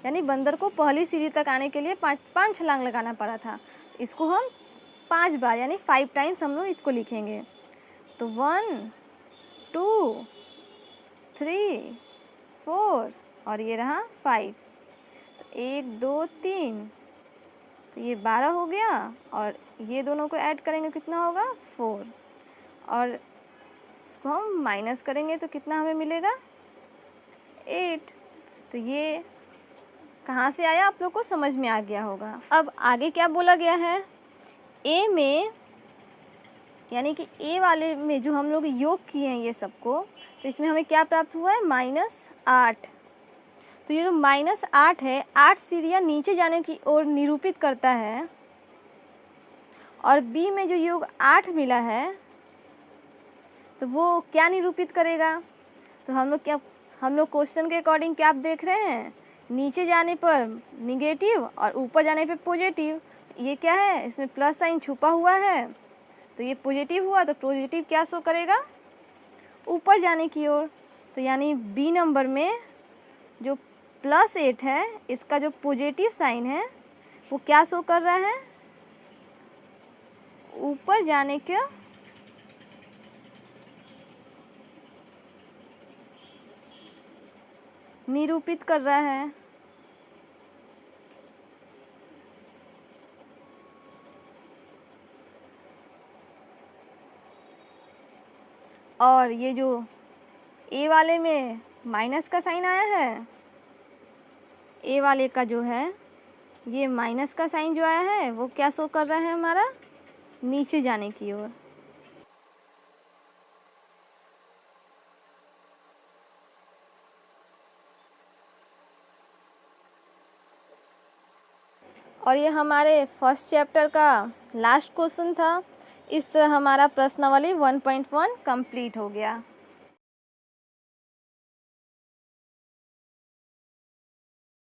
[SPEAKER 1] यानी बंदर को पहली सीढ़ी तक आने के लिए 5 छलांग लगाना पड़ा था। इसको हम 5 बार यानी 5 टाइम्स हम लोग इसको लिखेंगे। तो 1 2 3 4 और ये रहा 5। तो 1 2 3, तो ये 12 हो गया, और ये दोनों को ऐड करेंगे कितना होगा, 4। और इसको हम माइनस करेंगे तो कितना हमें मिलेगा, 8। तो ये कहाँ से आया आप लोग को समझ में आ गया होगा। अब आगे क्या बोला गया है, ए में यानी कि ए वाले में जो हम लोग योग किए हैं ये सबको, तो इसमें हमें क्या प्राप्त हुआ है, -8। तो ये जो -8 है, 8 सीढ़ियाँ नीचे जाने की ओर निरूपित करता है। और बी में जो योग 8 मिला है तो वो क्या निरूपित करेगा, तो हम लोग क्या हम लोग क्वेश्चन के अकॉर्डिंग क्या आप देख रहे हैं, नीचे जाने पर निगेटिव और ऊपर जाने पर पॉजिटिव। ये क्या है, इसमें प्लस साइन छुपा हुआ है, तो ये पॉजिटिव हुआ, तो पॉजिटिव क्या शो करेगा, ऊपर जाने की ओर। तो यानी बी नंबर में जो +8 है, इसका जो पॉजिटिव साइन है वो क्या शो कर रहा है, ऊपर जाने के निरूपित कर रहा है। और ये जो ए वाले में माइनस का साइन आया है, ए वाले का जो है ये माइनस का साइन जो आया है वो क्या शो कर रहा है, हमारा नीचे जाने की ओर। और ये हमारे फर्स्ट चैप्टर का लास्ट क्वेश्चन था। इस तरह हमारा प्रश्नावली 1.1 कंप्लीट हो गया।